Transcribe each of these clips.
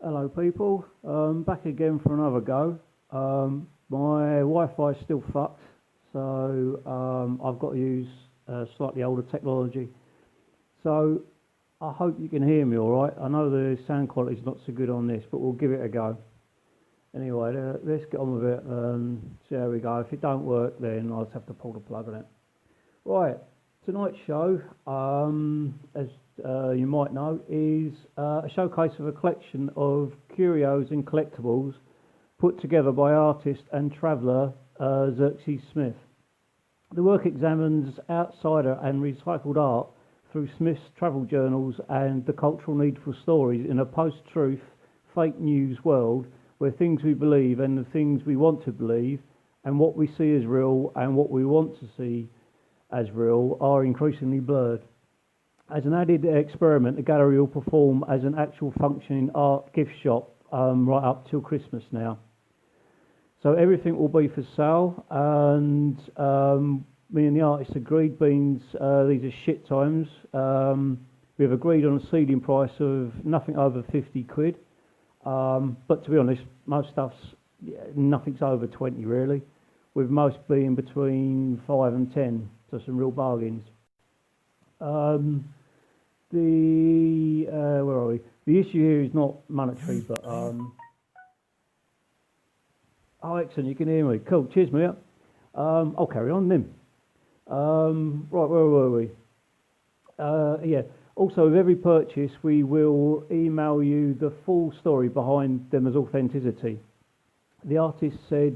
Hello people, back again for another go. My Wi-Fi is still fucked, so I've got to use slightly older technology. So I hope you can hear me alright. I know the sound quality is not so good on this, but we'll give it a go. Anyway, let's get on with it and see how we go. If it don't work, then I'll just have to pull the plug on it. Right, tonight's show, as you might know, is a showcase of a collection of curios and collectables put together by artist and traveller Xerxes Smith. The work examines outsider and recycled art through Smith's travel journals and the cultural need for stories in a post-truth, fake news world where things we believe and the things we want to believe and what we see as real and what we want to see as real are increasingly blurred. As an added experiment, the gallery will perform as an actual functioning art gift shop right up till Christmas now. So everything will be for sale, and me and the artist agreed, these are shit times. We've agreed on a ceiling price of nothing over 50 quid, but to be honest, most stuff's, nothing's over 20 really, with most being between 5 and 10, so some real bargains. Where are we? The issue here is not monetary, but oh, excellent, you can hear me. Cool, cheers, mate. I'll carry on then. Right, where were we? Yeah. Also, with every purchase, we will email you the full story behind them as authenticity. The artist said,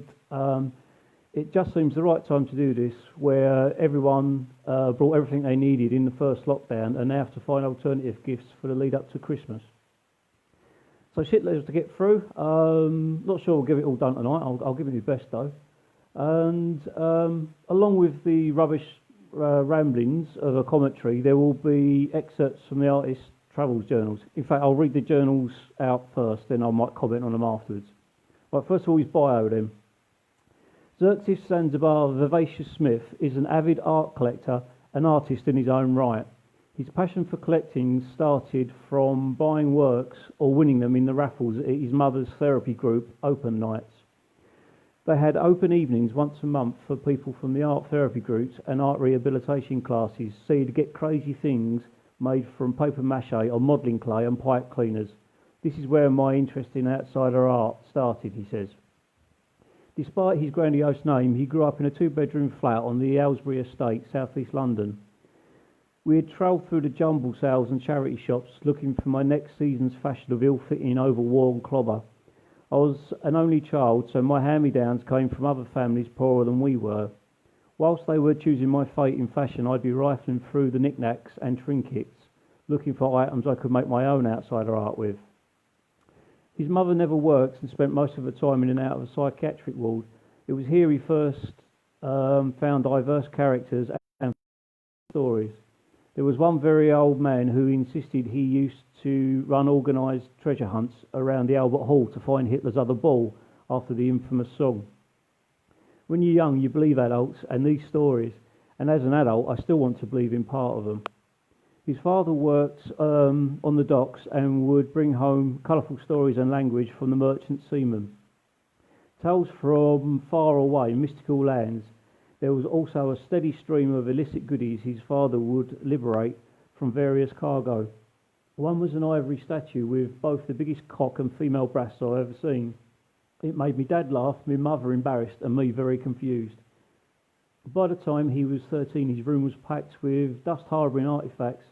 it just seems the right time to do this, where everyone brought everything they needed in the first lockdown and they have to find alternative gifts for the lead up to Christmas. So shit loads to get through. Not sure we'll give it all done tonight. I'll give it my best though. And along with the rubbish ramblings of a commentary, there will be excerpts from the artist's travels journals. In fact, I'll read the journals out first, then I might comment on them afterwards. Right, first of all, his bio then. Xerxes Zanzibar Vivacious Smith is an avid art collector and artist in his own right. His passion for collecting started from buying works or winning them in the raffles at his mother's therapy group, Open Nights. They had open evenings once a month for people from the art therapy groups and art rehabilitation classes, so you'd get crazy things made from paper mache or modelling clay and pipe cleaners. This is where my interest in outsider art started, he says. Despite his grandiose name, he grew up in a two-bedroom flat on the Aylesbury estate, south-east London. We had travelled through the jumble sales and charity shops looking for my next season's fashion of ill-fitting, overworn clobber. I was an only child, so my hand-me-downs came from other families poorer than we were. Whilst they were choosing my fate in fashion, I'd be rifling through the knickknacks and trinkets, looking for items I could make my own outsider art with. His mother never worked and spent most of her time in and out of a psychiatric ward. It was here he first found diverse characters and stories. There was one very old man who insisted he used to run organised treasure hunts around the Albert Hall to find Hitler's other ball after the infamous song. When you're young, you believe adults and these stories, and as an adult, I still want to believe in part of them. His father worked on the docks and would bring home colourful stories and language from the merchant seamen. Tales from far away, mystical lands. There was also a steady stream of illicit goodies his father would liberate from various cargo. One was an ivory statue with both the biggest cock and female breasts I've ever seen. It made me dad laugh, my mother embarrassed, and me very confused. By the time he was 13, his room was packed with dust-harbouring artefacts.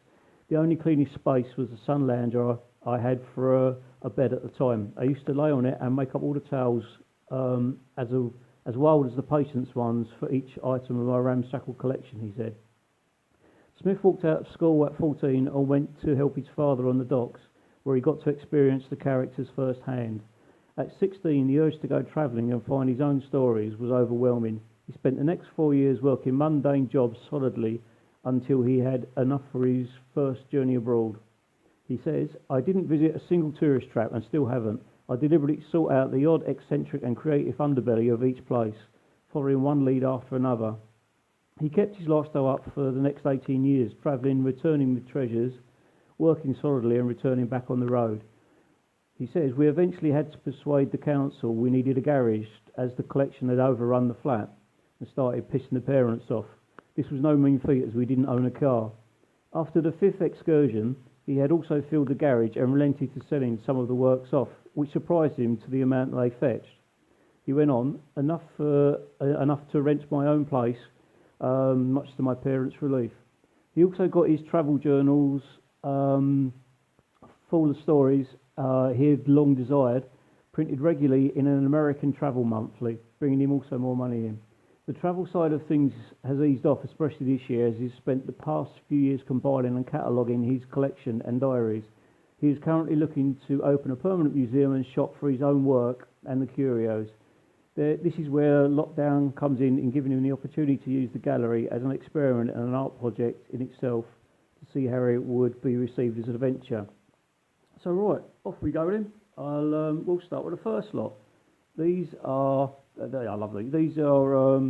The only cleanest space was the sun lounger I had for a bed at the time. I used to lay on it and make up all the towels as wild as the patient's ones for each item of my ramshackle collection, he said. Smith walked out of school at 14 and went to help his father on the docks, where he got to experience the characters firsthand. At 16, the urge to go travelling and find his own stories was overwhelming. He spent the next 4 years working mundane jobs solidly until he had enough for his first journey abroad. He says, I didn't visit a single tourist trap and still haven't. I deliberately sought out the odd, eccentric and creative underbelly of each place, following one lead after another. He kept his lifestyle up for the next 18 years, travelling, returning with treasures, working solidly and returning back on the road. He says, we eventually had to persuade the council we needed a garage as the collection had overrun the flat and started pissing the parents off. This was no mean feat as we didn't own a car. After the 5th excursion, he had also filled the garage and relented to selling some of the works off, which surprised him to the amount they fetched. He went on, enough to rent my own place, much to my parents' relief. He also got his travel journals full of stories he had long desired, printed regularly in an American travel monthly, bringing him also more money in. The travel side of things has eased off, especially this year, as he's spent the past few years compiling and cataloguing his collection and diaries. He is currently looking to open a permanent museum and shop for his own work and the curios. This is where lockdown comes in giving him the opportunity to use the gallery as an experiment and an art project in itself to see how it would be received as an adventure. So right, off we go then. We'll start with the first lot. These are, they are lovely. These are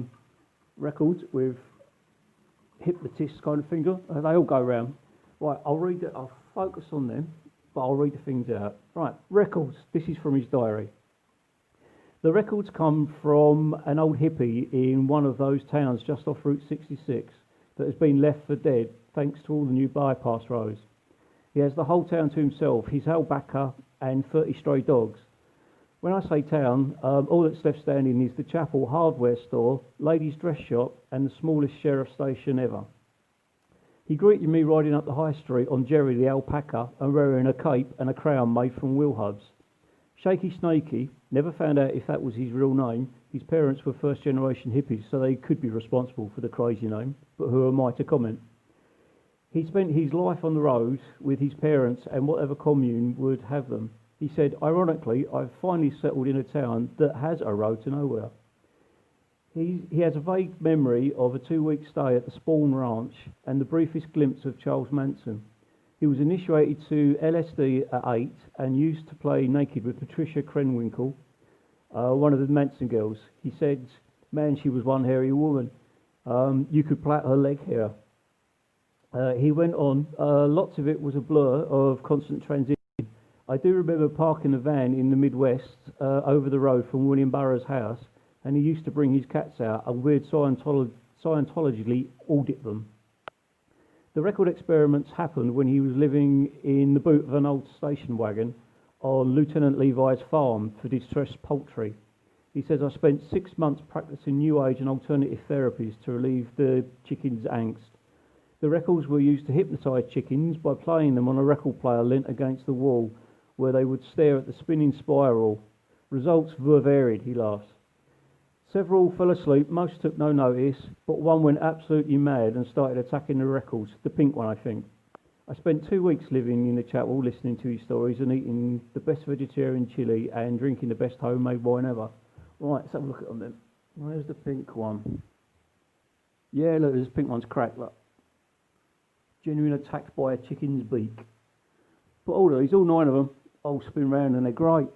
records with hypnotist kind of finger. They all go round. Right, I'll focus on them, but I'll read the things out. Right, records. This is from his diary. The records come from an old hippie in one of those towns just off Route 66 that has been left for dead thanks to all the new bypass roads. He has the whole town to himself, his alpaca and 30 stray dogs. When I say town, all that's left standing is the chapel hardware store, ladies' dress shop and the smallest sheriff station ever. He greeted me riding up the high street on Jerry the alpaca and wearing a cape and a crown made from wheel hubs. Shaky Snakey, never found out if that was his real name. His parents were first generation hippies, so they could be responsible for the crazy name, but who am I to comment? He spent his life on the road with his parents and whatever commune would have them. He said, ironically, I've finally settled in a town that has a road to nowhere. He has a vague memory of a 2-week stay at the Spawn Ranch and the briefest glimpse of Charles Manson. He was initiated to LSD at 8 and used to play naked with Patricia Krenwinkel, one of the Manson girls. He said, man, she was one hairy woman. You could plait her leg hair. He went on, lots of it was a blur of constant transition. I do remember parking a van in the Midwest over the road from William Burroughs' house, and he used to bring his cats out and we'd Scientologically audit them. The record experiments happened when he was living in the boot of an old station wagon on Lieutenant Levi's farm for distressed poultry. He says, I spent 6 months practicing new age and alternative therapies to relieve the chickens' angst. The records were used to hypnotise chickens by playing them on a record player leant against the wall, where they would stare at the spinning spiral. Results were varied, he laughs. Several fell asleep, most took no notice, but one went absolutely mad and started attacking the records, the pink one I think. I spent 2 weeks living in the chapel listening to his stories and eating the best vegetarian chili and drinking the best homemade wine ever. Right, let's have a look at them then. Where's the pink one? Yeah, look, this pink one's cracked, look. Genuine attack by a chicken's beak. But all these, all 9 of them, all spin round and they're great.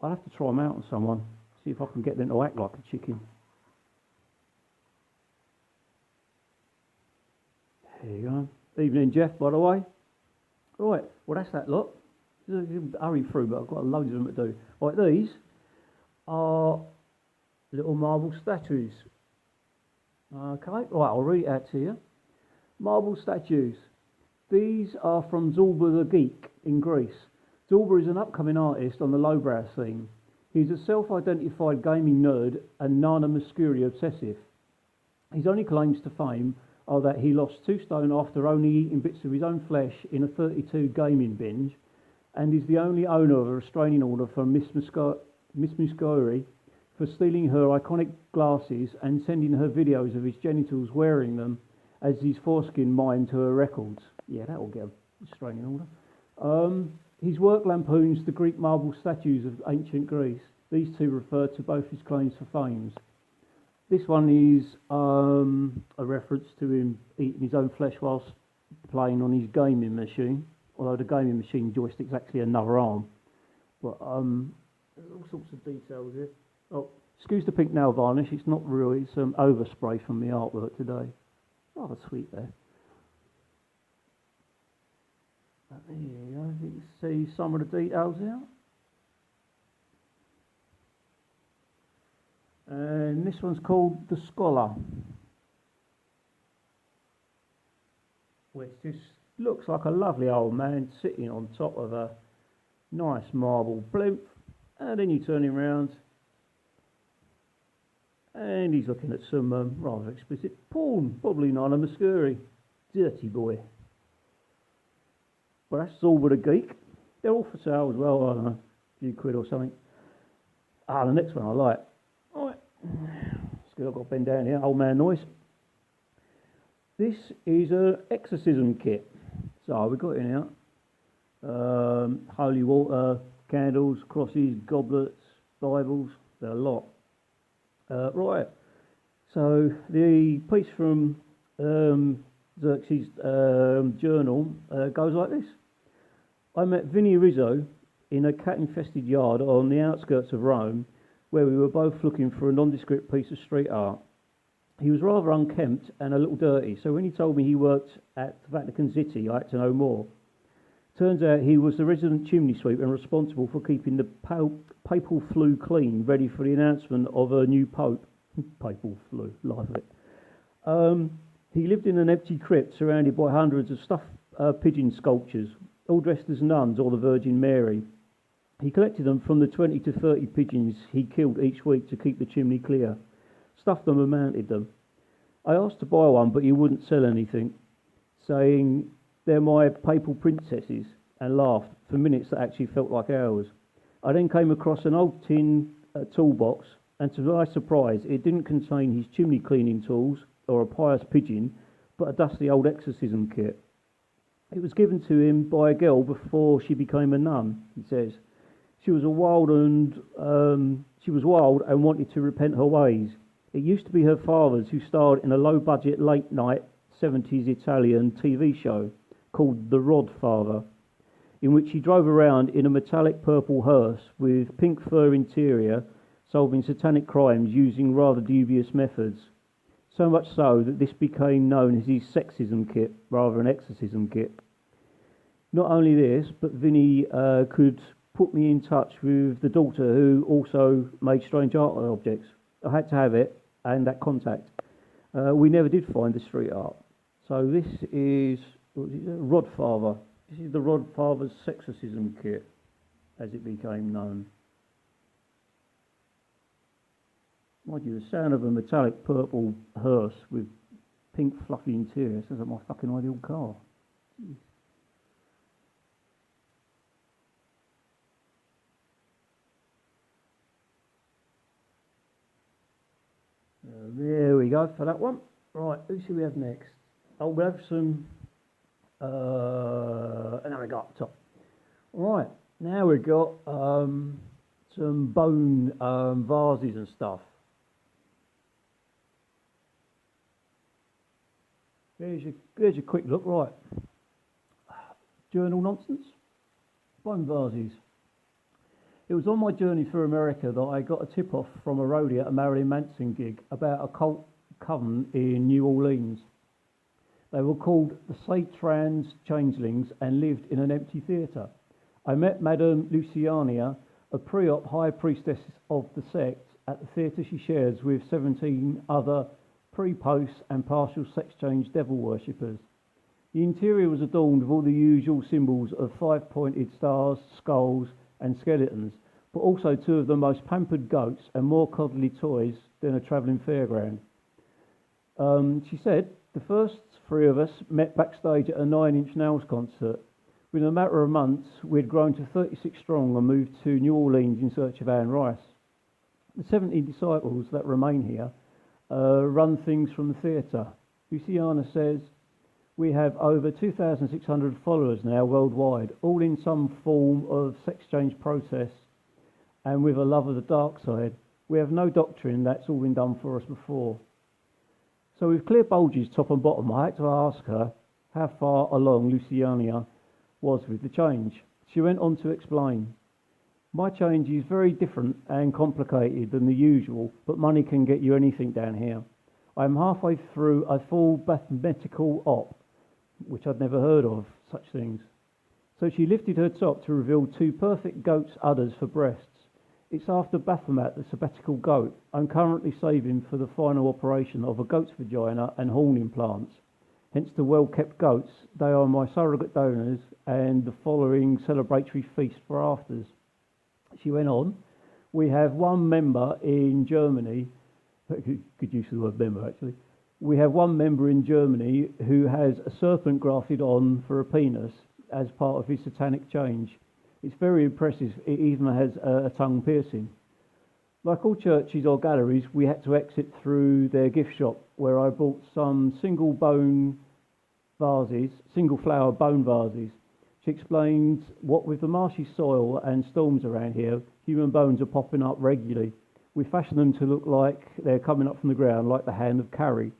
I'll have to try them out on someone, see if I can get them to act like a chicken. There you go. Evening, Jeff, by the way. Right, well that's that lot. Hurry through, but I've got loads of them to do. Right, these are little marble statues. Okay, right, I'll read it out to you. Marble statues. These are from Zulba the Geek in Greece. Zulba is an upcoming artist on the lowbrow scene. He's a self-identified gaming nerd and Nana Muscuri obsessive. His only claims to fame are that he lost 2 stone after only eating bits of his own flesh in a 32 gaming binge, and is the only owner of a restraining order from Miss Muscuri for stealing her iconic glasses and sending her videos of his genitals wearing them as his foreskin mined to her records. Yeah, that will get a restraining order. His work lampoons the Greek marble statues of ancient Greece. These two refer to both his claims for fame. This one is a reference to him eating his own flesh whilst playing on his gaming machine, although the gaming machine joystick's actually another arm. But there's all sorts of details here. Oh, excuse the pink nail varnish, it's not real, it's overspray from the artwork today. Rather sweet there. There you go, you can see some of the details here. And this one's called The Scholar, which just looks like a lovely old man sitting on top of a nice marble plinth, and then you turn him round and he's looking at some rather explicit porn, probably Nana Muscuri. Dirty boy. But that's all but a geek. They're all for sale as well, I don't know, a few quid or something. Ah, the next one I like. Alright, still I've got to bend down here, old man noise. This is an exorcism kit. So we've got in here holy water, candles, crosses, goblets, Bibles, they're a lot. Right, so the piece from Xerxes' journal goes like this. I met Vinnie Rizzo in a cat-infested yard on the outskirts of Rome, where we were both looking for a nondescript piece of street art. He was rather unkempt and a little dirty, so when he told me he worked at Vatican City, I had to know more. Turns out he was the resident chimney sweep and responsible for keeping the papal flue clean, ready for the announcement of a new pope. Papal flue, life of it. He lived in an empty crypt surrounded by hundreds of stuffed pigeon sculptures, all dressed as nuns or the Virgin Mary. He collected them from the 20 to 30 pigeons he killed each week to keep the chimney clear, stuffed them and mounted them. I asked to buy one, but he wouldn't sell anything, saying they're my papal princesses, and laughed for minutes that actually felt like hours. I then came across an old tin toolbox, and to my surprise, it didn't contain his chimney cleaning tools or a pious pigeon, but a dusty old exorcism kit. It was given to him by a girl before she became a nun, he says. She was wild and wanted to repent her ways. It used to be her father's, who starred in a low-budget late-night 70s Italian TV show called The Rod Father, in which he drove around in a metallic purple hearse with pink fur interior, solving satanic crimes using rather dubious methods. So much so that this became known as his sexism kit rather than exorcism kit. Not only this, but Vinny could put me in touch with the daughter who also made strange art objects. I had to have it and that contact. We never did find the street art. So this is Rod Father. This is the Rod Father's sexorcism kit, as it became known. Mind you, the sound of a metallic purple hearse with pink fluffy interior sounds like my fucking ideal car. Jeez. There we go for that one. Right, who should we have next? Oh, we'll have some, and now we got up top. Right, now we've got some bone vases and stuff. There's your quick look, right. Journal nonsense, bone vases. It was on my journey through America that I got a tip-off from a roadie at a Marilyn Manson gig about a cult coven in New Orleans. They were called the Satan's Changelings and lived in an empty theatre. I met Madame Luciania, a pre-op high priestess of the sect, at the theatre she shares with 17 other pre-post and partial sex-change devil worshippers. The interior was adorned with all the usual symbols of 5-pointed stars, skulls and skeletons, but also two of the most pampered goats and more cuddly toys than a travelling fairground. She said, the first three of us met backstage at a 9 Inch Nails concert. Within a matter of months, we'd grown to 36 strong and moved to New Orleans in search of Anne Rice. The 17 disciples that remain here run things from the theatre. Luciana says, we have over 2,600 followers now worldwide, all in some form of sex change process and with a love of the dark side. We have no doctrine, that's all been done for us before. So with clear bulges top and bottom, I had to ask her how far along Luciania was with the change. She went on to explain, my change is very different and complicated than the usual, but money can get you anything down here. I am halfway through a full mathematical op, which I'd never heard of, such things. So she lifted her top to reveal two perfect goat's udders for breasts. It's after Baphomet, the sabbatical goat. I'm currently saving for the final operation of a goat's vagina and horn implants. Hence the well-kept goats. They are my surrogate donors and the following celebratory feast for afters. She went on, we have one member in Germany, good use of the word member actually, we have one member in Germany who has a serpent grafted on for a penis as part of his satanic change. It's very impressive. It even has a tongue piercing. Like all churches or galleries, we had to exit through their gift shop, where I bought some single flower bone vases. She explains what with the marshy soil and storms around here, human bones are popping up regularly. We fashion them to look like they're coming up from the ground, like the hand of Carrie.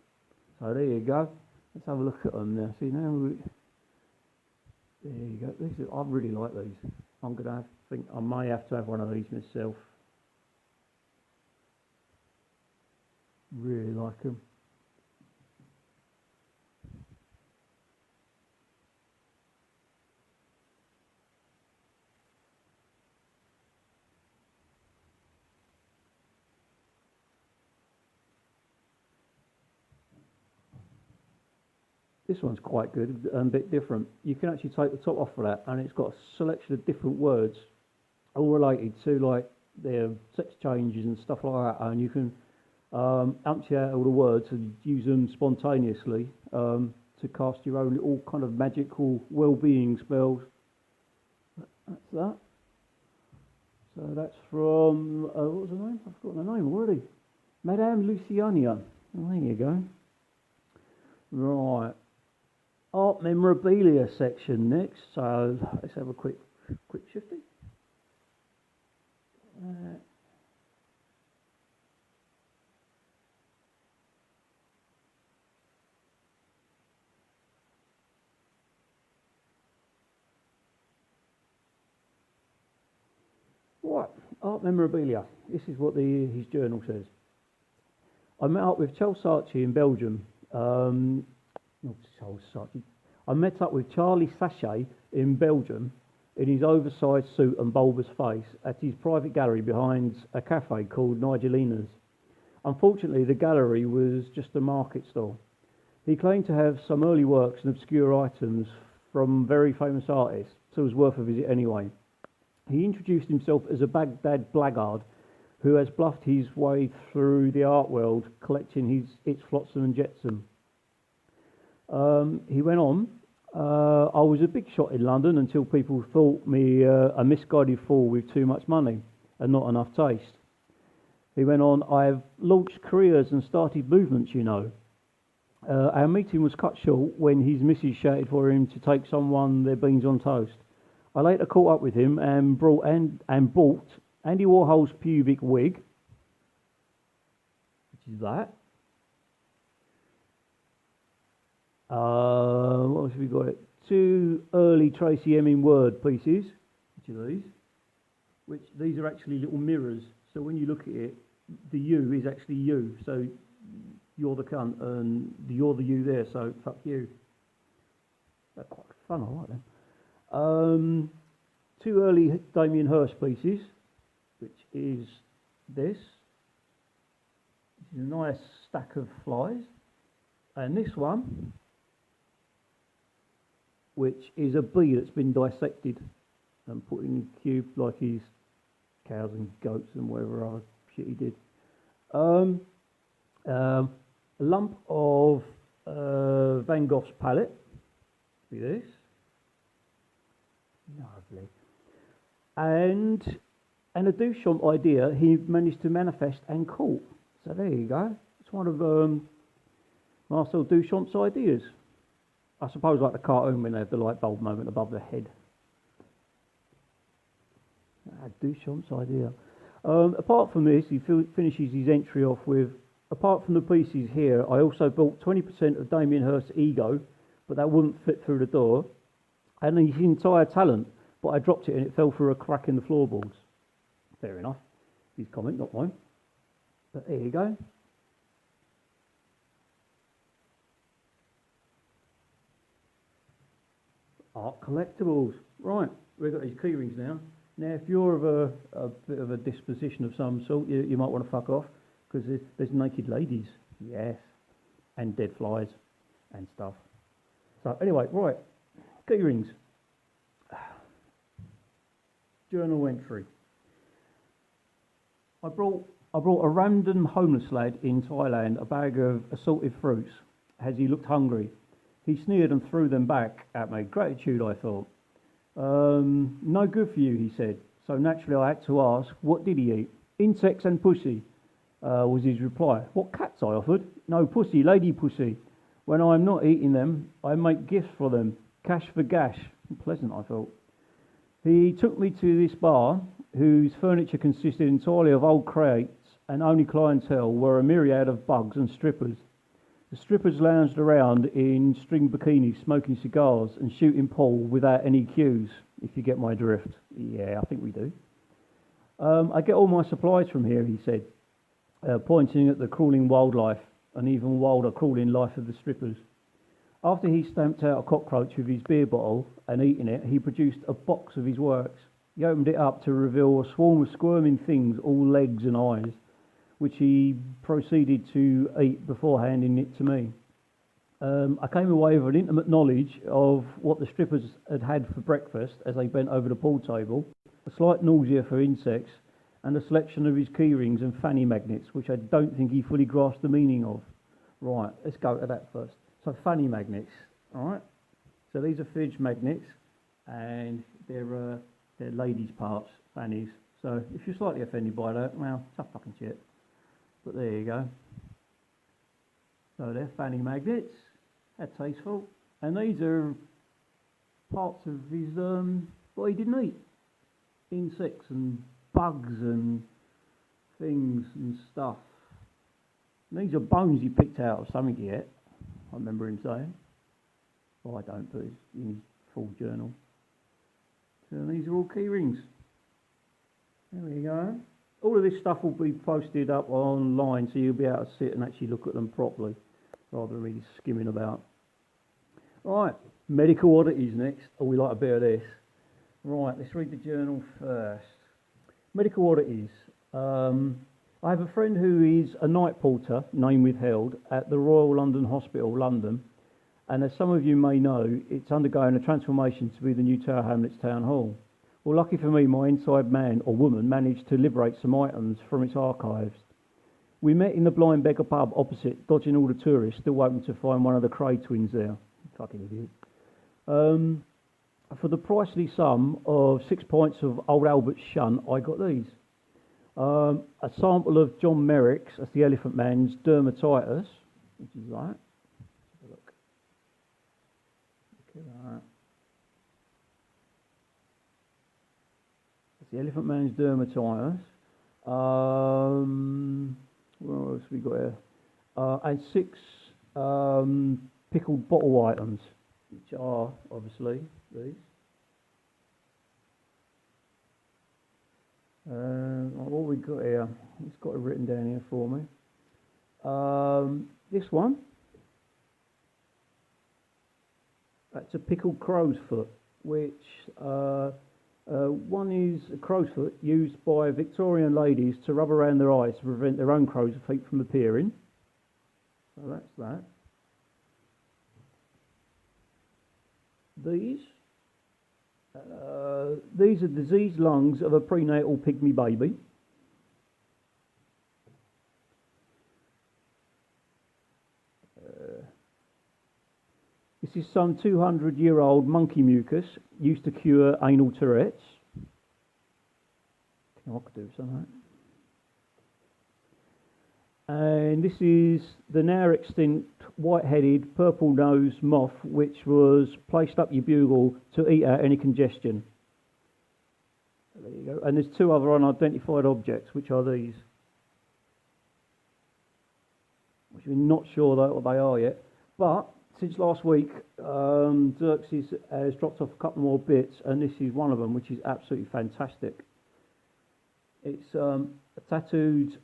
So there you go. Let's have a look at them now. See now. There you go. I really like these. I'm gonna think I may have to have one of these myself. Really like them. This one's quite good and a bit different. You can actually take the top off of that, and it's got a selection of different words, all related to like their sex changes and stuff like that. And you can empty out all the words and use them spontaneously to cast your own little kind of magical well-being spells. That's that. So that's from what was her name? I've forgotten her name already. Madame Luciania. Oh, there you go. Right. Art memorabilia section next. So let's have a quick shifty. Right, art memorabilia. This is what his journal says. I met up with Charles Saatchi in Belgium. I met up with Charlie Sachet in Belgium in his oversized suit and bulbous face at his private gallery behind a cafe called Nigelina's. Unfortunately, the gallery was just a market stall. He claimed to have some early works and obscure items from very famous artists, so it was worth a visit anyway. He introduced himself as a Baghdad blackguard who has bluffed his way through the art world, collecting its flotsam and jetsam. He went on, I was a big shot in London until people thought me a misguided fool with too much money and not enough taste. He went on, I have launched careers and started movements, you know. Our meeting was cut short when his missus shouted for him to take someone their beans on toast. I later caught up with him and brought Andy Warhol's pubic wig, which is that. What else have we got? Two early Tracy Emin Word pieces, which are these. These are actually little mirrors. So when you look at it, the you is actually you. So you're the cunt, and you're the you there. So fuck you. They're quite fun. I like them. Two early Damien Hirst pieces, which is this. This is a nice stack of flies, and this one, which is a bee that's been dissected and put in a cube like his cows and goats and whatever other shit he did. A lump of Van Gogh's palette. See this? Lovely. And a Duchamp idea he managed to manifest and caught. So there you go. It's one of Marcel Duchamp's ideas. I suppose like the cartoon when they have the light bulb moment above the head. Duchamp's idea. Apart from this, he finishes his entry off with, apart from the pieces here, I also bought 20% of Damien Hirst's ego, but that wouldn't fit through the door, and his entire talent, but I dropped it and it fell through a crack in the floorboards. Fair enough. His comment, not mine. But there you go. Art collectables. Right, we've got these key rings now. Now, if you're of a bit of a disposition of some sort, you might want to fuck off, because there's naked ladies, yes, and dead flies and stuff. So anyway, right, key rings. Journal entry. I brought a random homeless lad in Thailand a bag of assorted fruits as he looked hungry. He sneered and threw them back at me. Gratitude, I thought. No good for you, he said. So naturally I had to ask, what did he eat? Insects and pussy, was his reply. What cats, I offered. No, pussy, lady pussy. When I'm not eating them, I make gifts for them. Cash for gash. Pleasant, I thought. He took me to this bar, whose furniture consisted entirely of old crates, and only clientele were a myriad of bugs and strippers. The strippers lounged around in string bikinis, smoking cigars and shooting pool without any cues, if you get my drift. Yeah, I think we do. I get all my supplies from here, he said, pointing at the crawling wildlife, and even wilder crawling life of the strippers. After he stamped out a cockroach with his beer bottle and eaten it, he produced a box of his works. He opened it up to reveal a swarm of squirming things, all legs and eyes, which he proceeded to eat before handing it to me. I came away with an intimate knowledge of what the strippers had had for breakfast as they bent over the pool table, a slight nausea for insects, and a selection of his key rings and fanny magnets, which I don't think he fully grasped the meaning of. Right, let's go to that first. So fanny magnets, all right? So these are fidge magnets, and they're ladies' parts, fannies. So if you're slightly offended by that, well, tough fucking shit. But there you go. So they're fanny magnets. That's tasteful. And these are parts of his what he didn't eat. Insects and bugs and things and stuff. And these are bones he picked out of something yet. I remember him saying. Well, I don't, but it's in his full journal. So these are all key rings. There we go. All of this stuff will be posted up online, so you'll be able to sit and actually look at them properly, rather than really skimming about. Right, medical oddities next. Oh, we like a bit of this. Right, let's read the journal first. Medical oddities. I have a friend who is a night porter, name withheld, at the Royal London Hospital, London, and as some of you may know, it's undergoing a transformation to be the new Tower Hamlets Town Hall. Well, lucky for me, my inside man or woman managed to liberate some items from its archives. We met in the Blind Beggar pub opposite, dodging all the tourists, still hoping to find one of the Cray twins there. Fucking idiot. For the pricely sum of 6 pints of Old Albert Shunt, I got these. A sample of John Merrick's, that's the Elephant Man's dermatitis, which is that. Look at that. The Elephant Man's dermatitis. What else have we got here? And 6 pickled bottle items, which are obviously these. What we got here? It's got it written down here for me. This one. That's a pickled crow's foot, which one is a crow's foot used by Victorian ladies to rub around their eyes to prevent their own crow's feet from appearing. So that's that. These are diseased lungs of a prenatal pygmy baby. This is some 200-year-old monkey mucus used to cure anal Tourette's. I could do something. And this is the now extinct white-headed purple-nosed moth, which was placed up your bugle to eat out any congestion. There you go. And there's 2 other unidentified objects, which are these, which we're not sure what they are yet. But since last week, Xerxes has dropped off a couple more bits, and this is one of them, which is absolutely fantastic. It's a tattooed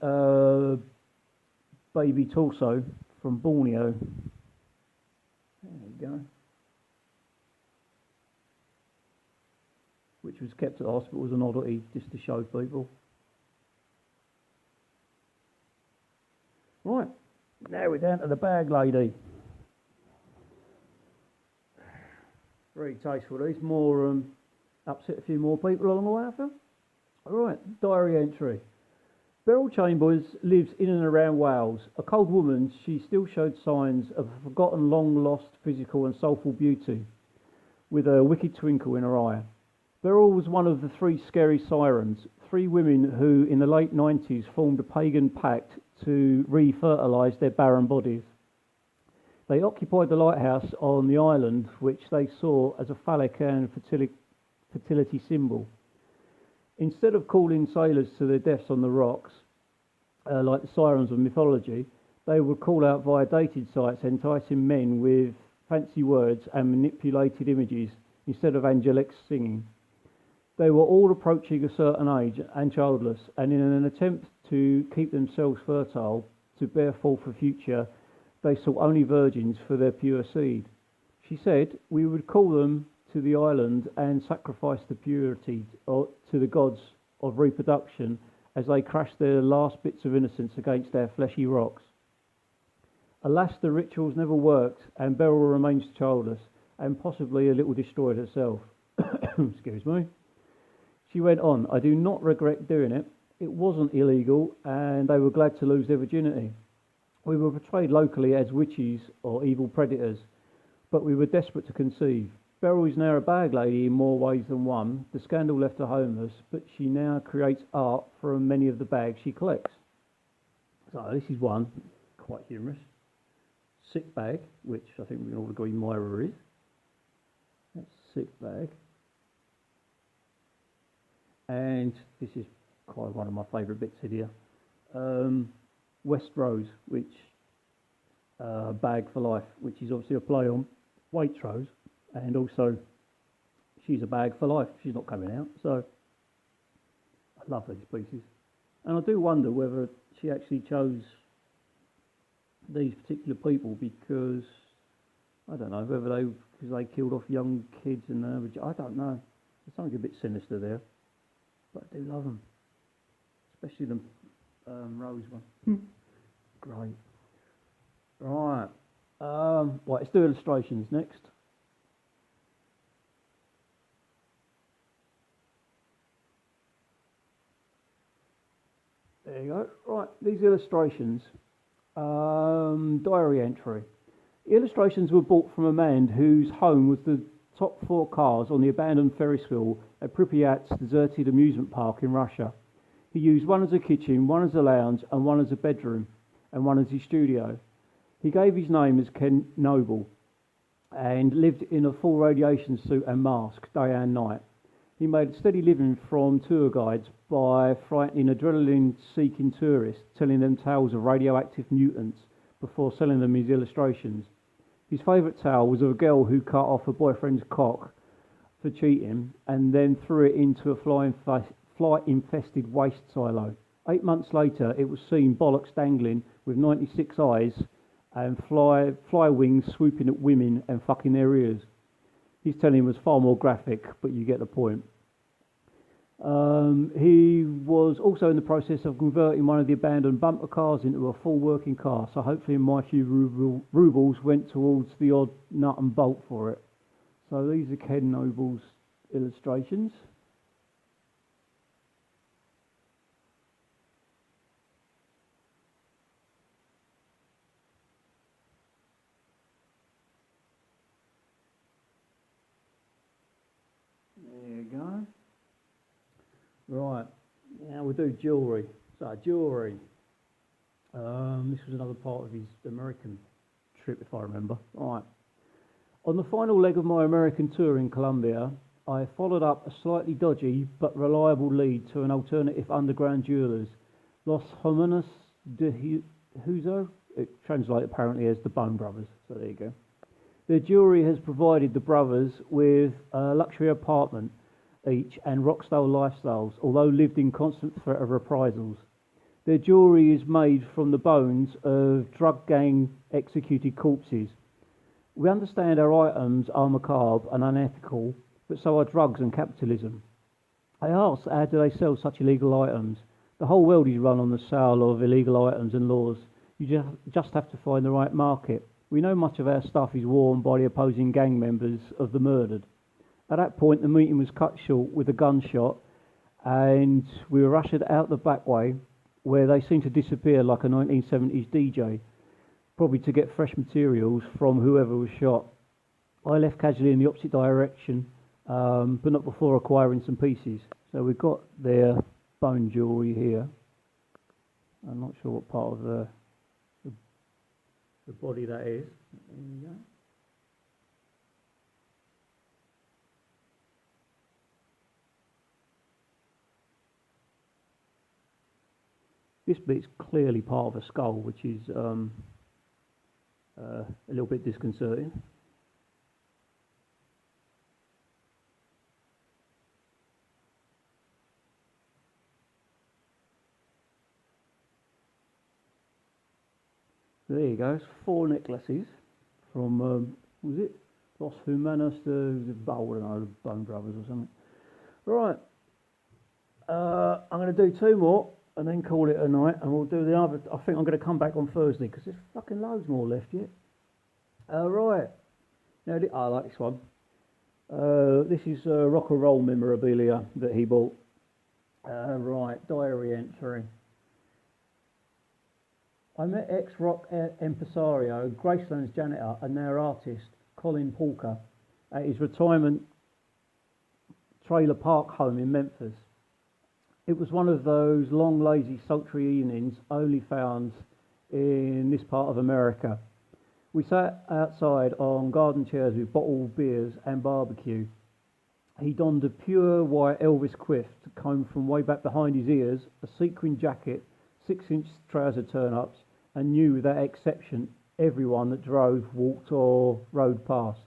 baby torso from Borneo. There you go. which was kept at the hospital as an oddity just to show people. Right, now we're down to the bag lady. Very tasteful. These more upset a few more people along the way, I feel. Alright, diary entry. Beryl Chambers lives in and around Wales. A cold woman, she still showed signs of a forgotten, long-lost physical and soulful beauty, with a wicked twinkle in her eye. Beryl was one of the 3 scary sirens, 3 women who, in the late 90s, formed a pagan pact to re-fertilise their barren bodies. They occupied the lighthouse on the island, which they saw as a phallic and fertility symbol. Instead of calling sailors to their deaths on the rocks, like the sirens of mythology, they would call out via dated sites, enticing men with fancy words and manipulated images instead of angelic singing. They were all approaching a certain age and childless, and in an attempt to keep themselves fertile, to bear forth a future, they sought only virgins for their pure seed. She said, "We would call them to the island and sacrifice the purity to the gods of reproduction as they crashed their last bits of innocence against our fleshy rocks." Alas, the rituals never worked, and Beryl remains childless and possibly a little destroyed herself. Excuse me. She went on, "I do not regret doing it. It wasn't illegal, and they were glad to lose their virginity. We were portrayed locally as witches or evil predators, but we were desperate to conceive. Beryl is now a bag lady in more ways than one. The scandal left her homeless, but she now creates art from many of the bags she collects." So this is one, quite humorous. Sick bag, which I think we can all agree Myra is. That's sick bag. And this is quite one of my favourite bits here. West Rose, which bag for life, which is obviously a play on Waitrose, and also she's a bag for life. She's not coming out, so I love these pieces. And I do wonder whether she actually chose these particular people because, I don't know, whether because they killed off young kids and I don't know. There's something a bit sinister there, but I do love them, especially the rose one. Great. Right. Right, let's do illustrations next. There you go. Right, these illustrations. Diary entry. Illustrations were bought from a man whose home was the top 4 cars on the abandoned Ferris wheel at Pripyat's deserted amusement park in Russia. He used one as a kitchen, one as a lounge, and one as a bedroom, and one as his studio. He gave his name as Ken Noble and lived in a full radiation suit and mask day and night. He made a steady living from tour guides by frightening adrenaline-seeking tourists, telling them tales of radioactive mutants before selling them his illustrations. His favourite tale was of a girl who cut off her boyfriend's cock for cheating and then threw it into a fly-infested waste silo. 8 months later, it was seen bollocks dangling with 96 eyes and fly wings swooping at women and fucking their ears. His telling was far more graphic, but you get the point. He was also in the process of converting one of the abandoned bumper cars into a full working car, so hopefully my few rubles went towards the odd nut and bolt for it. So these are Ken Noble's illustrations. There you go. Right, now we'll do jewellery. So jewellery. This was another part of his American trip, if I remember. Right. On the final leg of my American tour in Colombia, I followed up a slightly dodgy but reliable lead to an alternative underground jewellers, Los Hermanos de Huzo. It translates apparently as the Bone Brothers. So there you go. Their jewellery has provided the brothers with a luxury apartment each and rock-style lifestyles, although lived in constant threat of reprisals. Their jewellery is made from the bones of drug gang executed corpses. We understand our items are macabre and unethical, but so are drugs and capitalism. I asked, how do they sell such illegal items? The whole world is run on the sale of illegal items and laws. You just have to find the right market. We know much of our stuff is worn by the opposing gang members of the murdered. At that point, the meeting was cut short with a gunshot, and we were ushered out the back way, where they seemed to disappear like a 1970s DJ, probably to get fresh materials from whoever was shot. I left casually in the opposite direction, but not before acquiring some pieces. So we've got their bone jewellery here. I'm not sure what part of the body that is. There we go. This bit's clearly part of a skull, which is a little bit disconcerting. There you go, it's 4 necklaces from, was it Los Humanos, the Bone Brothers or something. Right, I'm going to do 2 more and then call it a night, and we'll do the other. I think I'm going to come back on Thursday because there's fucking loads more left yet. Right, now I like this one. This is rock and roll memorabilia that he bought. Right, diary entry. I met ex-rock impresario, Graceland's janitor and now artist, Colin Porker, at his retirement trailer park home in Memphis. It was one of those long, lazy, sultry evenings only found in this part of America. We sat outside on garden chairs with bottled beers and barbecue. He donned a pure white Elvis quiff combed from way back behind his ears, a sequin jacket, 6-inch trouser turn-ups, and knew without exception everyone that drove, walked or rode past.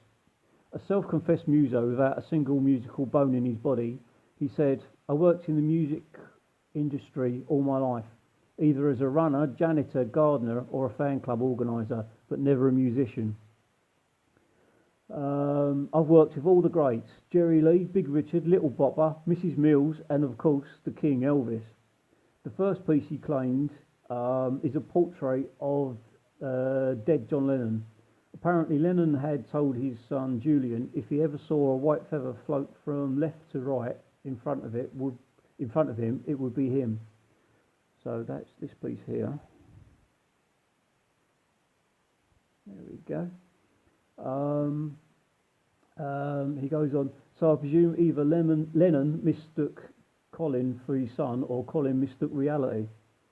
A self-confessed muso without a single musical bone in his body, he said, I worked in the music industry all my life, either as a runner, janitor, gardener or a fan club organiser, but never a musician. I've worked with all the greats, Jerry Lee, Big Richard, Little Bopper, Mrs Mills and of course the King Elvis. The first piece he claimed is a portrait of dead John Lennon. Apparently Lennon had told his son Julian if he ever saw a white feather float from left to right in front of him, it would be him. So that's this piece here. There we go. He goes on. So I presume either Lennon mistook Colin for his son, or Colin mistook reality.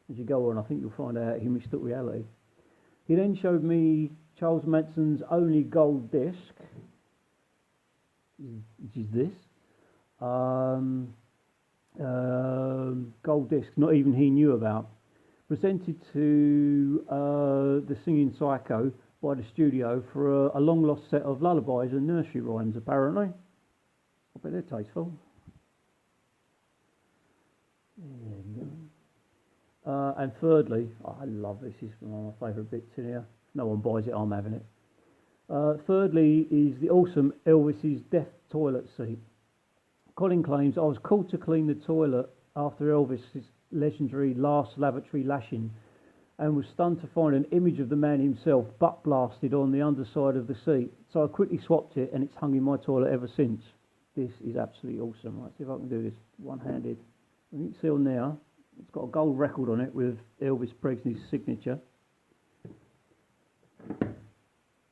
As you go on, I think you'll find out he mistook reality. He then showed me Charles Manson's only gold disc, which is this. Gold disc, not even he knew about. Presented to the Singing Psycho by the studio for a long-lost set of lullabies and nursery rhymes, apparently. I bet they're tasteful. There you go. And thirdly, I love this, is one of my favourite bits in here. No one buys it, I'm having it. Thirdly is the awesome Elvis's death toilet seat. Colin claims I was called to clean the toilet after Elvis's legendary last lavatory lashing, and was stunned to find an image of the man himself butt blasted on the underside of the seat. So I quickly swapped it, and it's hung in my toilet ever since. This is absolutely awesome. Right, see if I can do this one-handed. You can see on there, it's got a gold record on it with Elvis Presley's signature.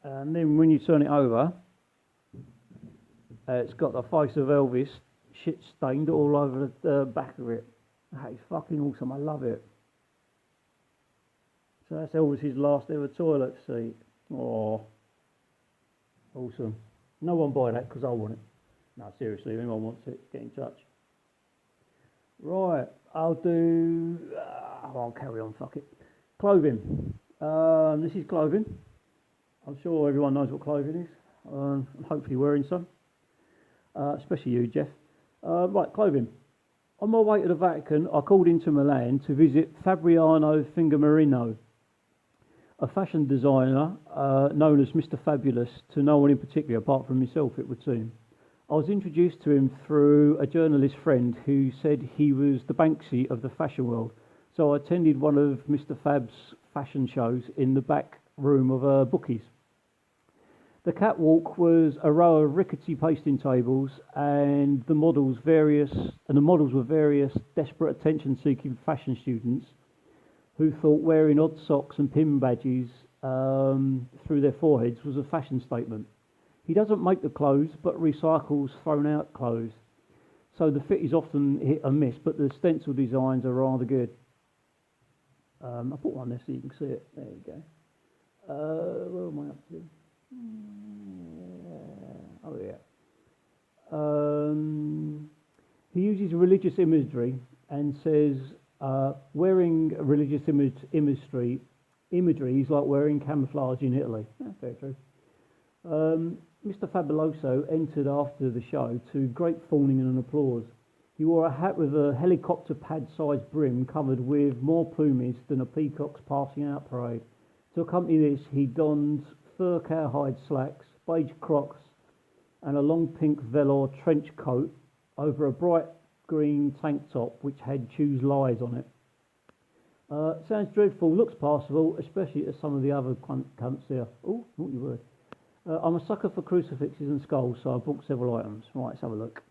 And then when you turn it over, it's got the face of Elvis shit stained all over the back of it. That is fucking awesome, I love it. So that's Elvis's last ever toilet seat. Oh, awesome. No one buy that because I want it. No, seriously, if anyone wants it, get in touch. Right, I'll do... I'll carry on, fuck it. Clothing. This is clothing. I'm sure everyone knows what clothing is. I'm hopefully wearing some. Especially you, Jeff. Right, clothing. On my way to the Vatican, I called into Milan to visit Fabriano Fingamarino, a fashion designer known as Mr. Fabulous to no one in particular, apart from myself, it would seem. I was introduced to him through a journalist friend who said he was the Banksy of the fashion world. So I attended one of Mr. Fab's fashion shows in the back room of a bookies. The catwalk was a row of rickety pasting tables, and the models were various desperate attention-seeking fashion students who thought wearing odd socks and pin badges through their foreheads was a fashion statement. He doesn't make the clothes, but recycles thrown-out clothes. So the fit is often hit and miss, but the stencil designs are rather good. I put one there so you can see it. There you go. Where am I up to? Oh yeah. He uses religious imagery and says wearing religious imagery is like wearing camouflage in Italy. That's very true. Mr. Fabuloso entered after the show to great fawning and applause. He wore a hat with a helicopter pad-sized brim covered with more plumage than a peacock's passing out parade. To accompany this, he donned fur cowhide slacks, beige crocs, and a long pink velour trench coat over a bright green tank top which had "Choose Lies" on it. Sounds dreadful, looks passable, especially as some of the other cunts here. Oh, naughty word. I'm a sucker for crucifixes and skulls, so I booked several items. Right, let's have a look.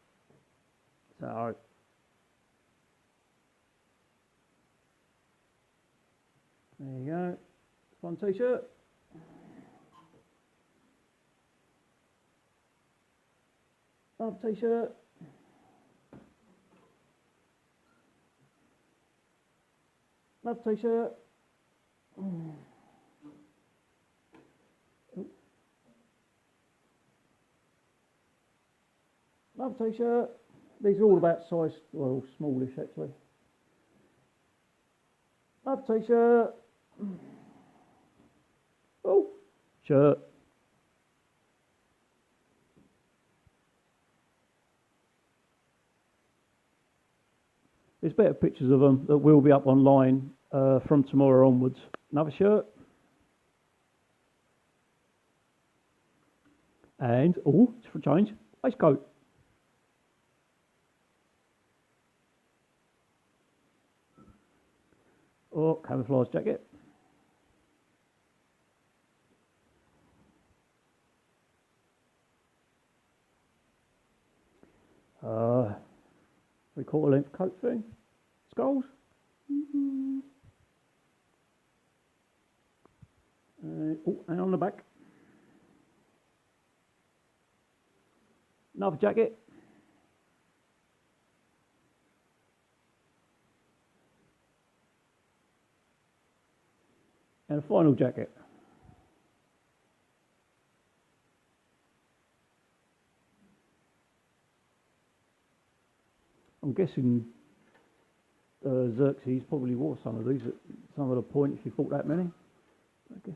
So, there you go. One t-shirt. Another t-shirt. Another t-shirt. Another t-shirt. These are all about size, well, smallish actually. Another t-shirt. Oh, shirt. There's better pictures of them that will be up online from tomorrow onwards. Another shirt. And, oh, it's for a change, waistcoat. Oh, camouflage jacket. Three-quarter length coat thing. Skulls. Oh, and on the back. Another jacket. And a final jacket. I'm guessing Xerxes probably wore some of these at some other point if you thought that many. I guess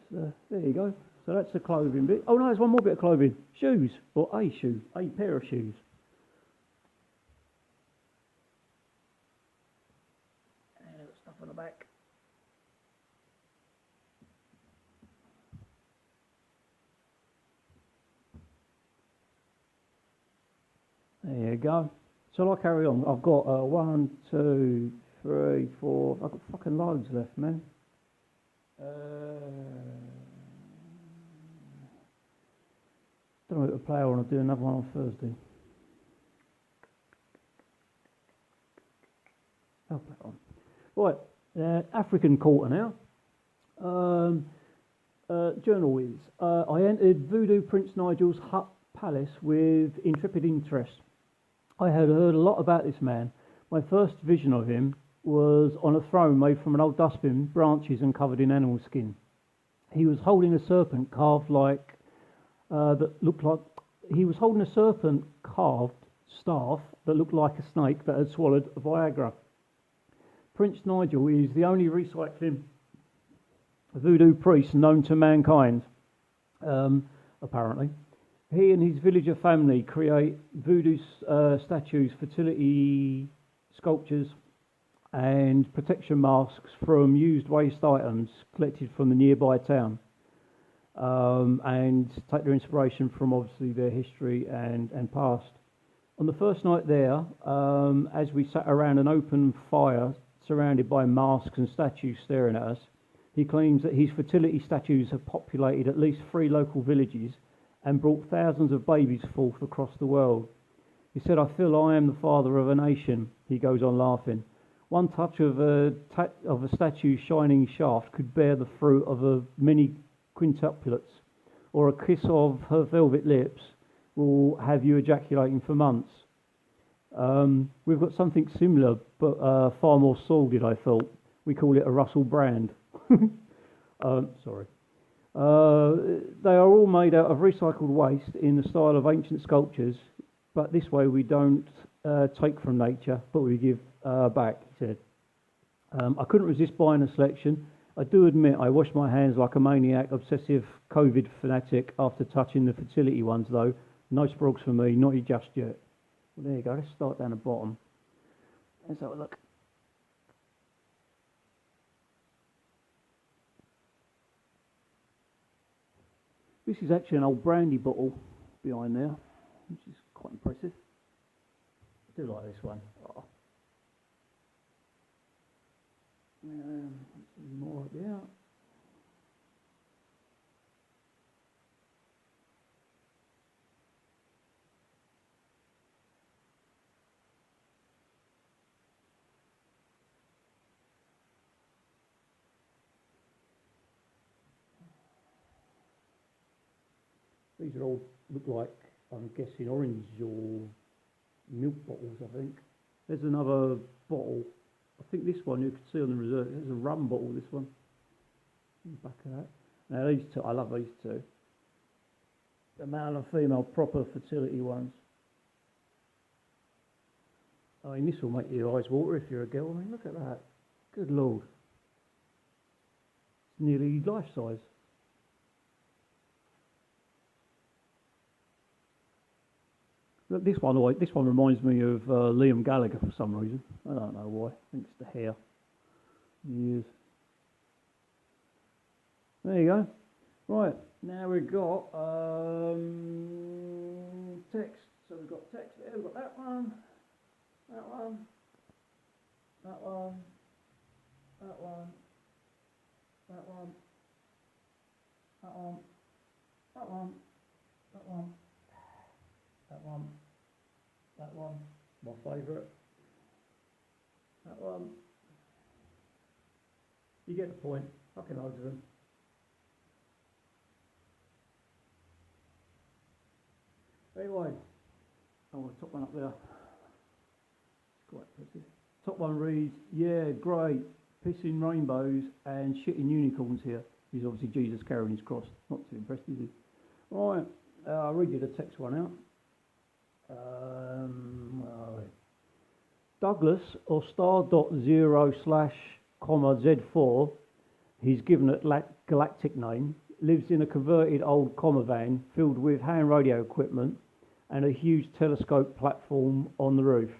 there you go. So that's the clothing bit. Oh no, there's one more bit of clothing. Shoes, or a shoe, a pair of shoes. And stuff on the back. There you go. Shall I carry on? I've got 1, 2, 3, 4. I've got fucking loads left, man. Don't know what to play. I want to do another one on Thursday. I'll play on. Right, African quarter now. Journal is. I entered Voodoo Prince Nigel's hut palace with intrepid interest. I had heard a lot about this man. My first vision of him was on a throne made from an old dustbin, branches and covered in animal skin. He was holding a serpent carved he was holding a serpent carved staff that looked like a snake that had swallowed Viagra. Prince Nigel is the only recycling voodoo priest known to mankind, apparently. He and his villager family create voodoo statues, fertility sculptures, and protection masks from used waste items collected from the nearby town, and take their inspiration from obviously their history and past. On the first night there, as we sat around an open fire surrounded by masks and statues staring at us, he claims that his fertility statues have populated at least 3 local villages and brought thousands of babies forth across the world. He said, I feel I am the father of a nation, he goes on laughing. One touch of a statue's shining shaft could bear the fruit of a many quintuplets, or a kiss of her velvet lips will have you ejaculating for months. We've got something similar, but far more sordid, I thought. We call it a Russell Brand. Sorry. They are all made out of recycled waste in the style of ancient sculptures, but this way we don't take from nature, but we give back, he said. I couldn't resist buying a selection. I do admit I washed my hands like a maniac, obsessive COVID fanatic after touching the fertility ones, though. No sprogs for me, not just yet. Well, there you go. Let's start down the bottom. Let's have a look. This is actually an old brandy bottle behind there, which is quite impressive. I do like this one. Oh. More up there. These are all look like, I'm guessing, orange or milk bottles, I think. There's another bottle. I think this one you can see on the reserve. There's a rum bottle, this one. Back of that. Now these two, I love these two. The male and female proper fertility ones. I mean, this will make your eyes water if you're a girl. I mean, look at that. Good Lord. It's nearly life size. Look, this one reminds me of Liam Gallagher for some reason. I don't know why. I think it's the hair. Yes. There you go. Right, now we've got text. So we've got text there, we've got that one, that one, that one, that one, that one, that one, that one, that one. That one, my favourite. That one. You get the point. Fucking loads of them. Anyway, the top one up there. It's quite impressive. Top one reads, yeah, great, pissing rainbows and shitting unicorns here. He's obviously Jesus carrying his cross. Not too impressed, is he? Right, I'll read you the text one out. Douglas or star.0/Z4, he's given it galactic name, lives in a converted old comma van filled with hand radio equipment and a huge telescope platform on the roof.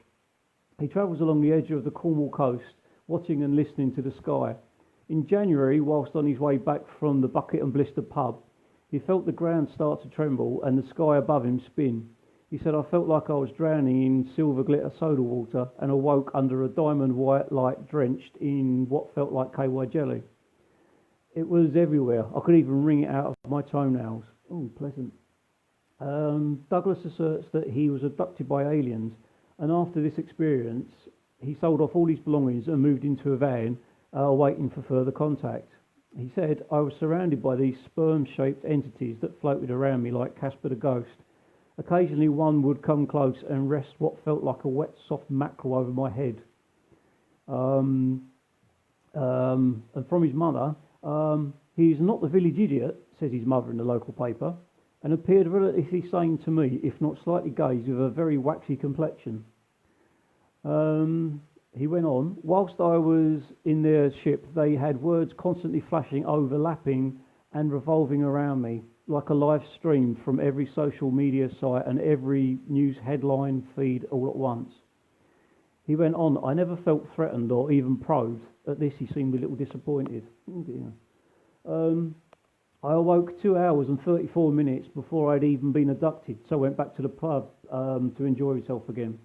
He travels along the edge of the Cornwall coast, watching and listening to the sky. In January, whilst on his way back from the Bucket and Blister pub, he felt the ground start to tremble and the sky above him spin. He said, I felt like I was drowning in silver glitter soda water and awoke under a diamond white light drenched in what felt like KY jelly. It was everywhere. I could even wring it out of my toenails. Oh, pleasant. Douglas asserts that he was abducted by aliens, and after this experience, he sold off all his belongings and moved into a van, waiting for further contact. He said, I was surrounded by these sperm-shaped entities that floated around me like Casper the Ghost. Occasionally one would come close and rest what felt like a wet, soft mackerel over my head. And from his mother, he's not the village idiot, says his mother in the local paper, and appeared relatively sane to me, if not slightly gazed with a very waxy complexion. He went on, whilst I was in their ship, they had words constantly flashing, overlapping and revolving around me, like a live stream from every social media site and every news headline feed all at once. He went on, I never felt threatened or even probed. At this he seemed a little disappointed. Oh dear. I awoke 2 hours and 34 minutes before I'd even been abducted, so I went back to the pub to enjoy myself again.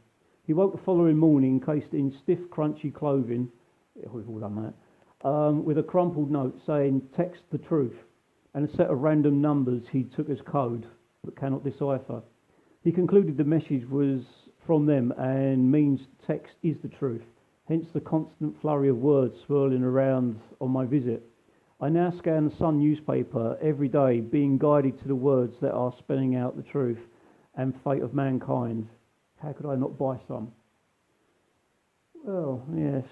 He woke the following morning encased in stiff, crunchy clothing, we've all done that, with a crumpled note saying, "Text the truth," and a set of random numbers he took as code, but cannot decipher. He concluded the message was from them and means text is the truth, hence the constant flurry of words swirling around on my visit. I now scan the Sun newspaper every day, being guided to the words that are spelling out the truth and fate of mankind. How could I not buy some? Well, yes.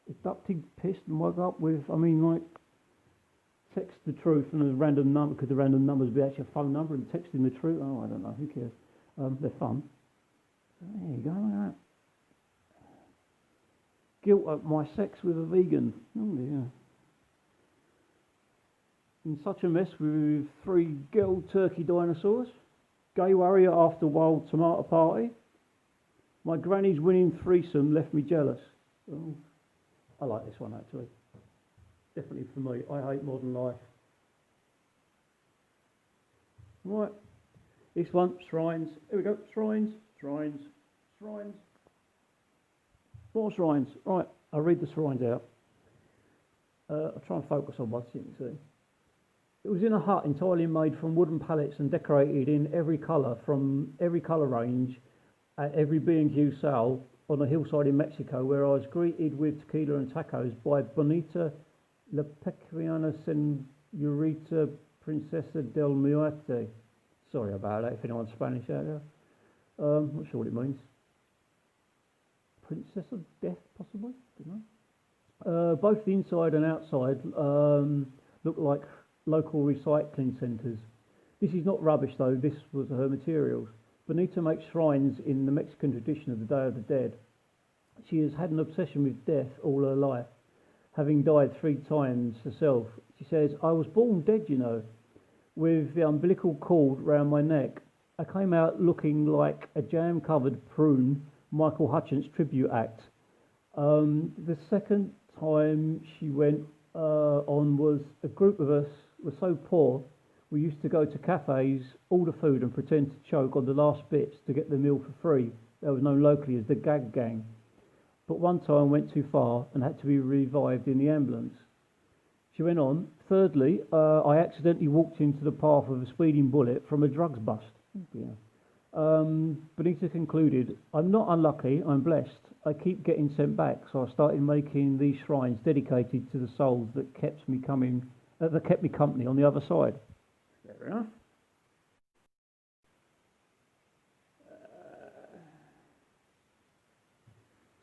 Abducted, pissed, and woke up with, text the truth and a random number. Could the random numbers be actually a phone number and texting the truth? Oh, I don't know. Who cares? They're fun. There you go. Look at that. Guilt at my sex with a vegan. Oh dear. In such a mess with 3 girl turkey dinosaurs. Gay warrior after wild tomato party. My granny's winning threesome left me jealous. Oh, I like this one actually. Definitely for me. I hate modern life. Right. This one, shrines. Here we go. Shrines, shrines, shrines. More shrines. Right. I'll read the shrines out. I'll try and focus on one so you can see. It was in a hut entirely made from wooden pallets and decorated in every colour, from every colour range, at every B&Q sale on a hillside in Mexico, where I was greeted with tequila and tacos by Bonita La Pequeña Señorita Princesa del Muerte. Sorry about that, if anyone's Spanish out there. Not sure what it means. Princess of Death, possibly? Don't know. Both the inside and outside look like local recycling centres. This is not rubbish though, this was her materials. Bonita makes shrines in the Mexican tradition of the Day of the Dead. She has had an obsession with death all her life, having died 3 times herself. She says, "I was born dead, you know, with the umbilical cord round my neck. I came out looking like a jam-covered prune, Michael Hutchence tribute act. The second time she went on was a group of us were so poor we used to go to cafes, order food and pretend to choke on the last bits to get the meal for free. That was known locally as the Gag Gang. But one time went too far and had to be revived in the ambulance." She went on, "Thirdly, I accidentally walked into the path of a speeding bullet from a drugs bust." Benita concluded, "I'm not unlucky, I'm blessed. I keep getting sent back, so I started making these shrines dedicated to the souls that kept me company on the other side." Fair enough.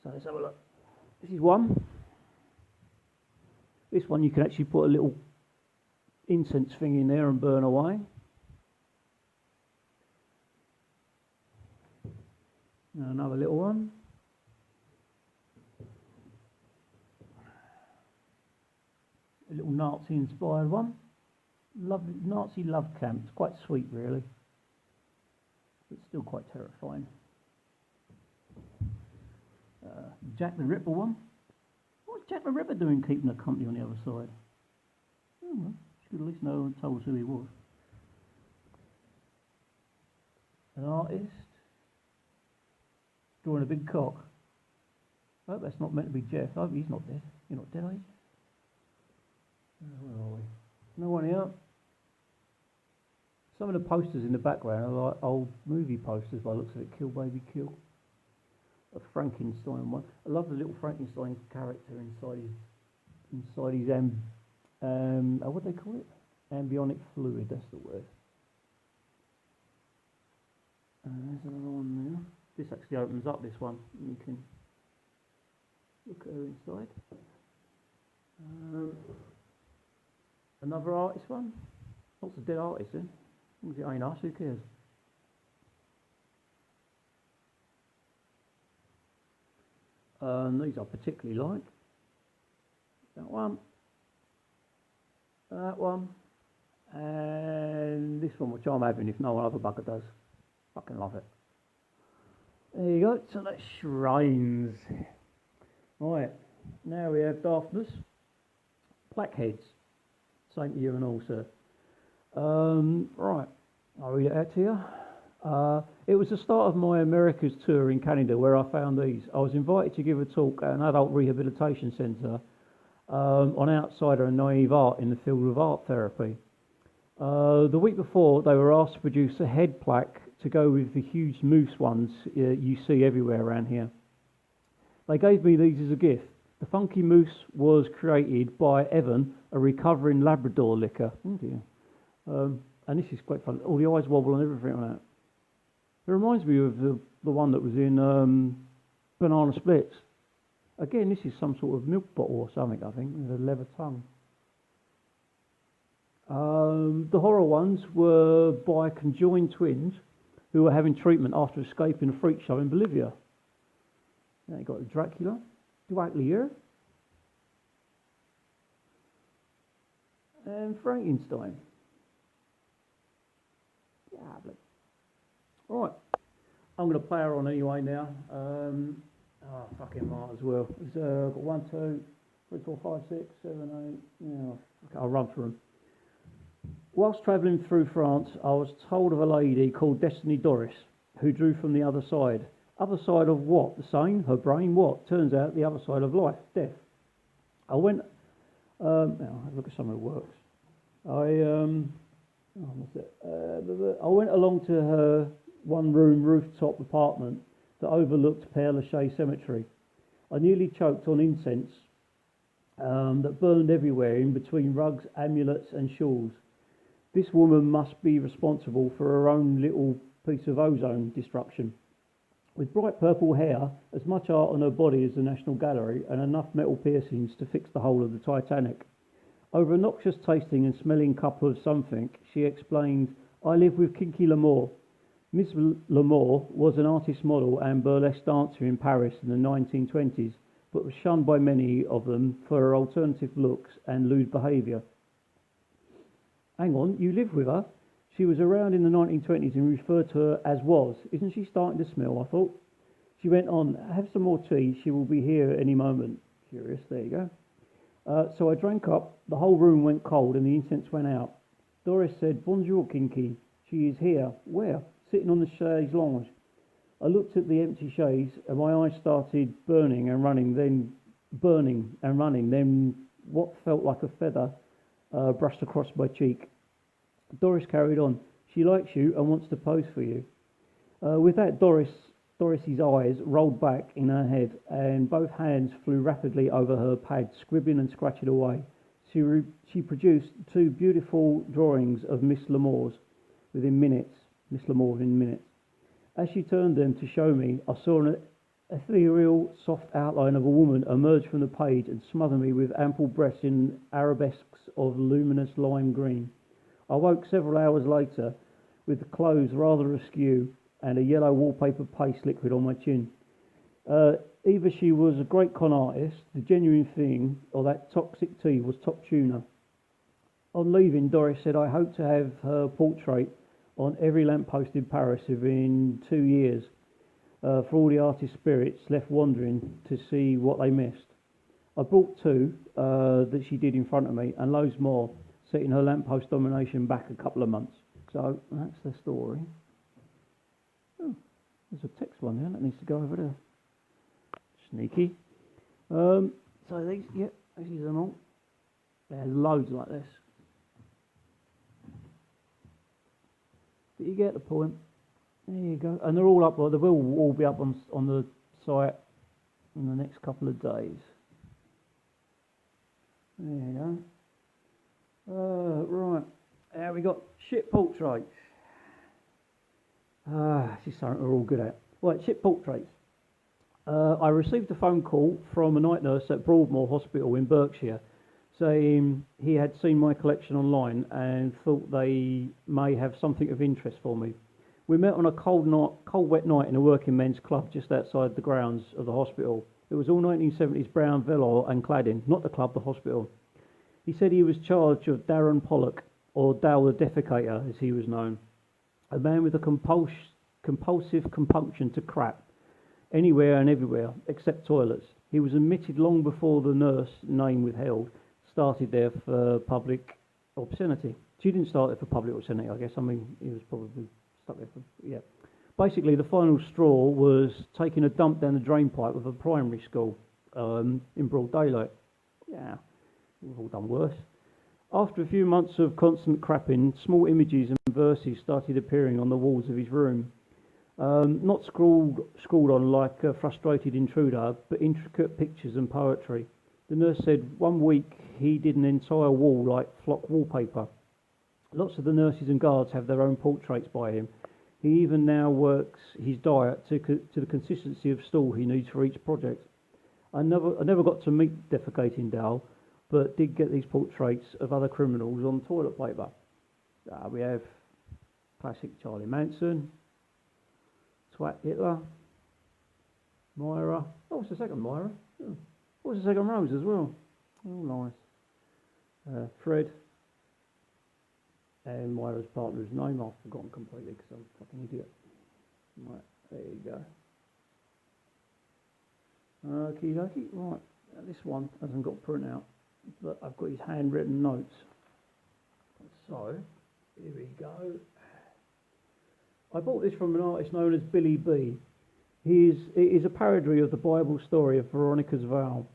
So let's have a look. This is one. This one you can actually put a little incense thing in there and burn away. Now another little one. A little Nazi inspired one. Lovely Nazi love camp. It's quite sweet really, but still quite terrifying. Jack the Ripper one. What's Jack the Ripper doing keeping her company on the other side? Oh, well, she could at least know and told us who he was. An artist drawing a big cock. I hope that's not meant to be Jeff. I hope he's not dead. You're not dead, are you? Where are we? No one here. Some of the posters in the background are like old movie posters by the looks of it. Kill Baby Kill. A Frankenstein one. I love the little Frankenstein character inside his what do they call it? Ambionic fluid, that's the word. There's another one there. This actually opens up, this one. You can look at her inside. Another artist one. Lots of dead artists then. As long as it ain't us, who cares? These I particularly like. That one, and this one, which I'm having if no other bugger does. Fucking love it. There you go. So that's shrines. Right, now we have daftness. Blackheads. Same to you and all, sir. Right, I'll read it out to you. It was the start of my Americas tour in Canada where I found these. I was invited to give a talk at an adult rehabilitation centre on outsider and naive art in the field of art therapy. The week before, they were asked to produce a head plaque to go with the huge moose ones you see everywhere around here. They gave me these as a gift. The funky moose was created by Evan, a recovering Labrador licker. Oh dear. And this is quite fun. All the eyes wobble and everything like that. It reminds me of the one that was in Banana Splits. Again, this is some sort of milk bottle or something, I think, with a leather tongue. The horror ones were by conjoined twins who were having treatment after escaping a freak show in Bolivia. Now you got Dracula, and Frankenstein. Lovely. Right, I'm going to play her on anyway now. Fucking might as well. It's got 1, 2, 3, 4, 5, 6, 7, 8. Yeah, okay, I'll run through them. Whilst travelling through France, I was told of a lady called Destiny Doris who drew from the other side. Other side of what? The same? Her brain? What? Turns out the other side of life, death. I went. Now have a look at some of the works. I went along to her one-room rooftop apartment that overlooked Père Lachaise Cemetery. I nearly choked on incense that burned everywhere in between rugs, amulets and shawls. This woman must be responsible for her own little piece of ozone destruction. With bright purple hair, as much art on her body as the National Gallery, and enough metal piercings to fix the whole of the Titanic. Over a noxious tasting and smelling cup of something, she explained, "I live with Kinky L'Amour." Miss L'Amour was an artist model and burlesque dancer in Paris in the 1920s, but was shunned by many of them for her alternative looks and lewd behaviour. Hang on, you live with her? She was around in the 1920s and referred to her as was. Isn't she starting to smell, I thought? She went on, "Have some more tea, she will be here any moment." Curious, there you go. So I drank up, the whole room went cold and the incense went out. Doris said, "Bonjour, Kinky." She is here. Where? Sitting on the chaise lounge. I looked at the empty chaise and my eyes started burning and running, then what felt like a feather brushed across my cheek. Doris carried on. "She likes you and wants to pose for you." With that, Doris's eyes rolled back in her head and both hands flew rapidly over her pad, scribbling and scratching away. She produced 2 beautiful drawings of Miss L'Amour within minutes. As she turned them to show me, I saw an ethereal, soft outline of a woman emerge from the page and smother me with ample breasts in arabesques of luminous lime green. I woke several hours later with the clothes rather askew and a yellow wallpaper paste liquid on my chin. Either she was a great con artist, the genuine thing, or that toxic tea was top tuna. On leaving, Doris said, "I hope to have her portrait on every lamppost in Paris within 2 years, for all the artist spirits left wandering to see what they missed." I brought 2 that she did in front of me and loads more, setting her lamppost domination back a couple of months. So that's the story. Oh, there's a text one there that needs to go over there. Sneaky. So these are them all. There's loads like this. But you get the point. There you go. And they're all up, they will all be up on the site in the next couple of days. There you go. Right. Now we got ship portraits. This is something we're all good at. Right, ship portraits. I received a phone call from a night nurse at Broadmoor Hospital in Berkshire saying he had seen my collection online and thought they may have something of interest for me. We met on a cold, wet night in a working men's club just outside the grounds of the hospital. It was all 1970s brown velour and cladding, not the club, the hospital. He said he was charged of Darren Pollock, or Dal the Defecator as he was known, a man with a compulsive compunction to crap, anywhere and everywhere, except toilets. He was admitted long before the nurse, name withheld, started there for public obscenity. She didn't start it for public obscenity, I guess. I mean, he was probably stuck there for, yeah. Basically, the final straw was taking a dump down the drain pipe of a primary school in broad daylight. Yeah, we've all done worse. After a few months of constant crapping, small images and verses started appearing on the walls of his room. Not scrawled on like a frustrated intruder, but intricate pictures and poetry. The nurse said 1 week he did an entire wall like flock wallpaper. Lots of the nurses and guards have their own portraits by him. He even now works his diet to the consistency of stool he needs for each project. I never got to meet defecating Dal, but did get these portraits of other criminals on toilet paper. We have classic Charlie Manson, Twat Hitler, Myra. Oh, what's the second Myra? Oh, what's the second Rose as well? Oh, nice. Fred. And Myra's partner's name I've forgotten completely because I'm a fucking idiot. Right, there you go. Okie dokie. Right, this one hasn't got print out, but I've got his handwritten notes. So, here we go. I bought this from an artist known as Billy B. It is a parody of the Bible story of Veronica's vow.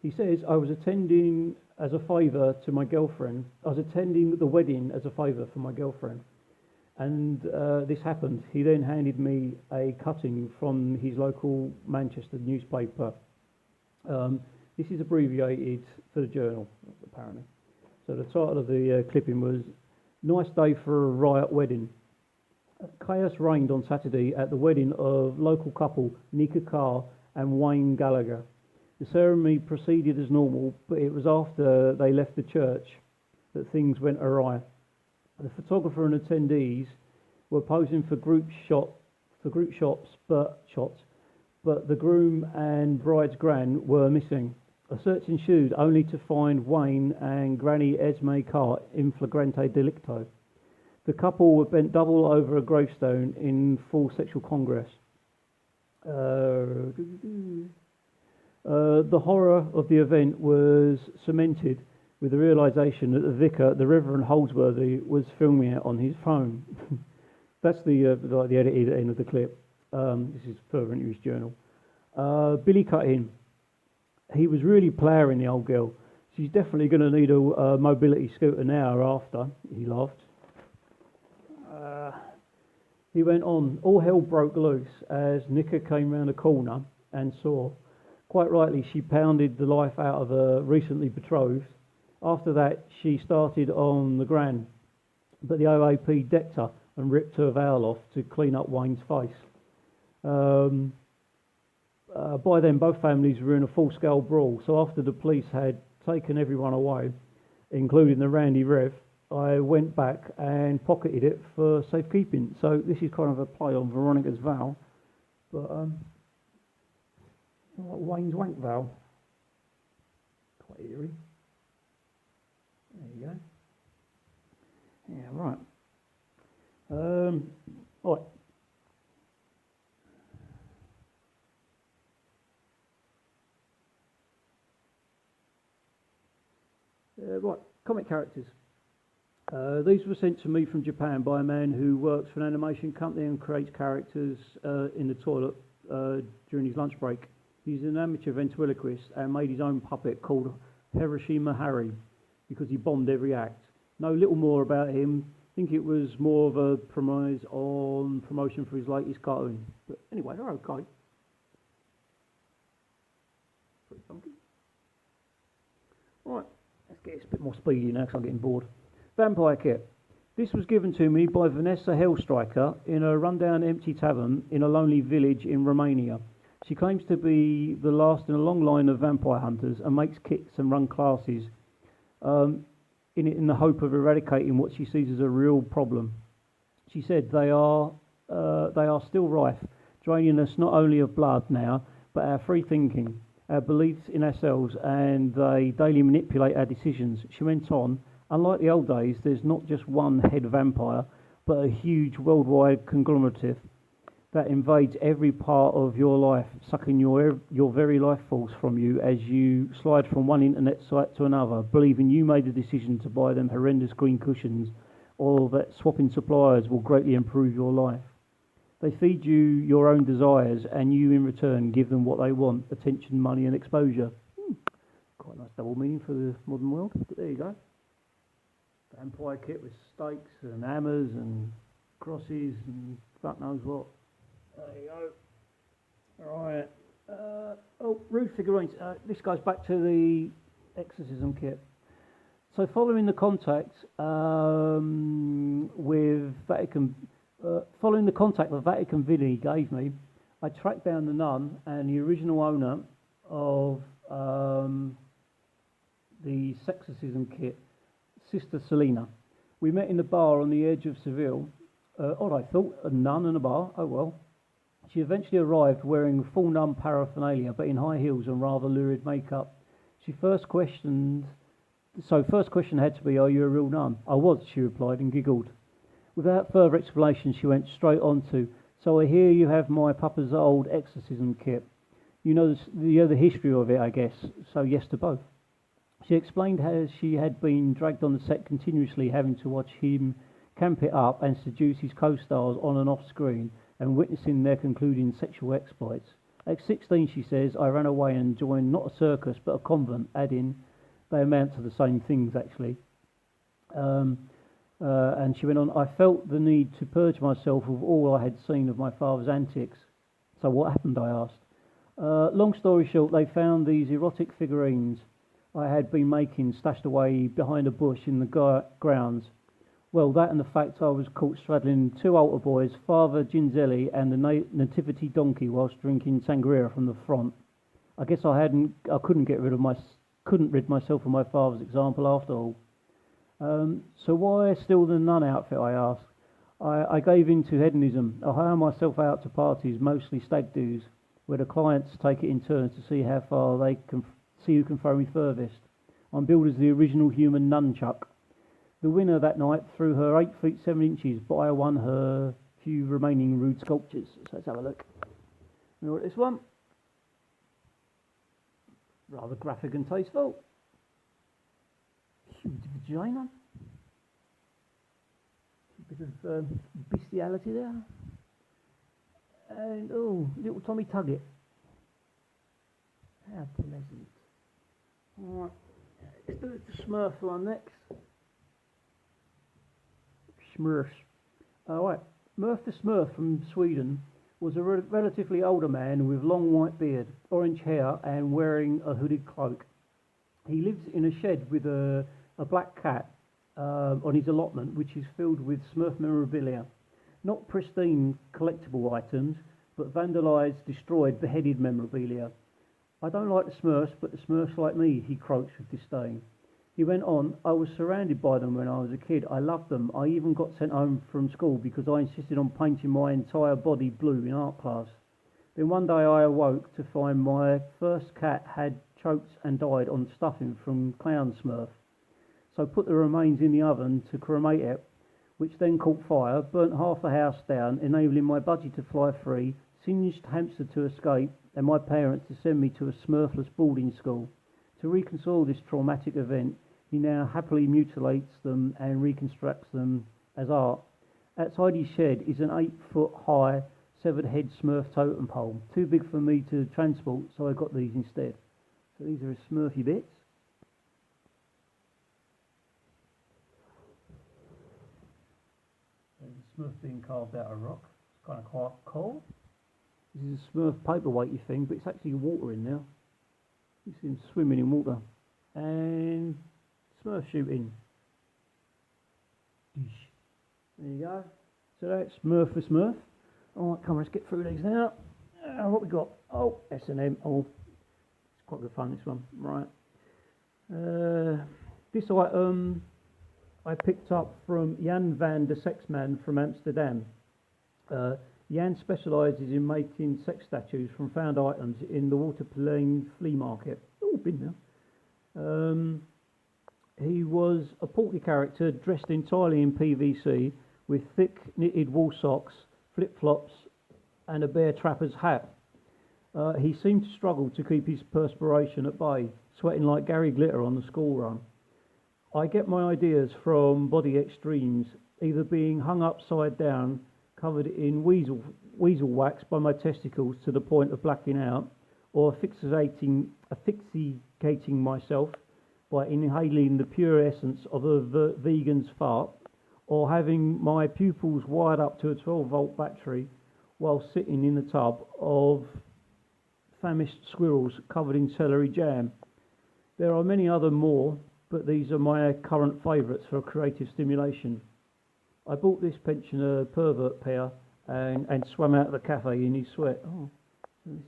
He says, I was attending as a favour to my girlfriend. I was attending the wedding as a favour for my girlfriend. And this happened. He then handed me a cutting from his local Manchester newspaper. This is abbreviated for the journal, apparently. So the title of the clipping was, Nice Day for a Riot Wedding. Chaos reigned on Saturday at the wedding of local couple Nika Carr and Wayne Gallagher. The ceremony proceeded as normal, but it was after they left the church that things went awry. The photographer and attendees were posing for group shots, but the groom and bride's gran were missing. A search ensued, only to find Wayne and Granny Esme Carr in flagrante delicto. The couple were bent double over a gravestone in full sexual congress. The horror of the event was cemented with the realisation that the vicar, the Reverend Holdsworthy, was filming it on his phone. That's the edited end of the clip. This is further into his journal. Billy cut in. He was really ploughing the old girl. She's definitely going to need a mobility scooter now or after, he laughed. He went on. All hell broke loose as Nika came round the corner and saw. Quite rightly, she pounded the life out of her recently betrothed. After that, she started on the gran, but the OAP decked her and ripped her veil off to clean up Wayne's face. By then, both families were in a full-scale brawl, so after the police had taken everyone away, including the Randy Rev, I went back and pocketed it for safekeeping. So this is kind of a play on Veronica's vow, but Wayne's wank vow. Quite eerie. There you go. Yeah, right. Right. Right, comic characters. These were sent to me from Japan by a man who works for an animation company and creates characters in the toilet during his lunch break. He's an amateur ventriloquist and made his own puppet called Hiroshima Harry because he bombed every act. Know little more about him. Think it was more of a promotion for his latest cartoon. But anyway, they're okay. Pretty funky. Right, let's get this a bit more speedy now because I'm getting bored. Vampire Kit. This was given to me by Vanessa Hellstriker in a rundown empty tavern in a lonely village in Romania. She claims to be the last in a long line of vampire hunters and makes kits and run classes in the hope of eradicating what she sees as a real problem. She said they are still rife, draining us not only of blood now, but our free thinking, our beliefs in ourselves, and they daily manipulate our decisions. She went on, unlike the old days, there's not just one head vampire, but a huge worldwide conglomerate. that invades every part of your life, sucking your very life force from you as you slide from one internet site to another, believing you made the decision to buy them horrendous green cushions, or that swapping suppliers will greatly improve your life. They feed you your own desires, and you in return give them what they want: attention, money, and exposure. Quite a nice double meaning for the modern world, but there you go. Vampire kit with stakes and hammers and crosses and fuck knows what. There you go. Right. Roof figurines. This goes back to the exorcism kit. So following the contact with Vatican, following the contact that Vatican Vinny gave me, I tracked down the nun and the original owner of the exorcism kit, Sister Selena. We met in the bar on the edge of Seville. Odd, I thought, a nun and a bar. Oh well. She eventually arrived wearing full nun paraphernalia, but in high heels and rather lurid makeup. First question had to be, "Are you a real nun?" "I was," she replied and giggled. Without further explanation, she went straight on to, "So I hear you have my papa's old exorcism kit. You know the history of it, I guess. So yes to both." She explained how she had been dragged on the set continuously, having to watch him camp it up and seduce his co-stars on and off screen, and witnessing their concluding sexual exploits. At 16, she says, I ran away and joined not a circus but a convent, adding, they amount to the same things actually. And she went on, I felt the need to purge myself of all I had seen of my father's antics. So what happened, I asked. Long story short, they found these erotic figurines I had been making stashed away behind a bush in the grounds. Well, that and the fact I was caught straddling two altar boys, Father Ginzelli and the nativity donkey, whilst drinking sangria from the front. I guess I couldn't rid myself of my father's example after all. So why still the nun outfit, I asked. I gave in to hedonism. I hire myself out to parties, mostly stag do's, where the clients take it in turns to see how far they can see who can throw me furthest. I'm billed as the original human nunchuck. The winner that night threw her 8 feet 7 inches, but I won her few remaining rude sculptures. So let's have a look. You know what this one? Rather graphic and tasteful. Huge vagina. A bit of bestiality there. And oh, little Tommy Tuggett. How pleasant. Alright, let's do the Smurf one next. Smurfs. Alright, Murph the Smurf from Sweden was a relatively older man with long white beard, orange hair and wearing a hooded cloak. He lives in a shed with a black cat on his allotment, which is filled with Smurf memorabilia. Not pristine collectible items, but vandalised, destroyed, beheaded memorabilia. I don't like the Smurfs, but the Smurfs like me, he croaked with disdain. He went on, I was surrounded by them when I was a kid. I loved them. I even got sent home from school because I insisted on painting my entire body blue in art class. Then one day I awoke to find my first cat had choked and died on stuffing from Clown Smurf. So put the remains in the oven to cremate it, which then caught fire, burnt half the house down, enabling my budgie to fly free, singed hamster to escape, and my parents to send me to a Smurfless boarding school. To reconcile this traumatic event, he now happily mutilates them and reconstructs them as art. Outside his shed is an 8-foot high severed head Smurf totem pole, too big for me to transport, so I got these instead. So these are his Smurfy bits. And the Smurf being carved out of rock. It's kind of quite cool. This is a Smurf paperweighty thing, but it's actually water in there. You see him swimming in water. And Smurf shooting. There you go. So that's Smurf for Smurf. Alright, come on, let's get through these now. What we got? Oh, S&M. Oh, it's quite good fun, this one. Right. This item I picked up from Jan van de Sexman from Amsterdam. Jan specialises in making sex statues from found items in the Waterplein flea market. Oh, been there. He was a portly character dressed entirely in PVC with thick knitted wool socks, flip-flops and a bear trapper's hat. He seemed to struggle to keep his perspiration at bay, sweating like Gary Glitter on the school run. I get my ideas from body extremes, either being hung upside down, covered in weasel wax by my testicles to the point of blacking out, or asphyxiating myself by inhaling the pure essence of a vegan's fart, or having my pupils wired up to a 12-volt battery while sitting in the tub of famished squirrels covered in celery jam. There are many other more, but these are my current favourites for creative stimulation. I bought this pensioner pervert pair and swam out of the cafe in his sweat. Oh, this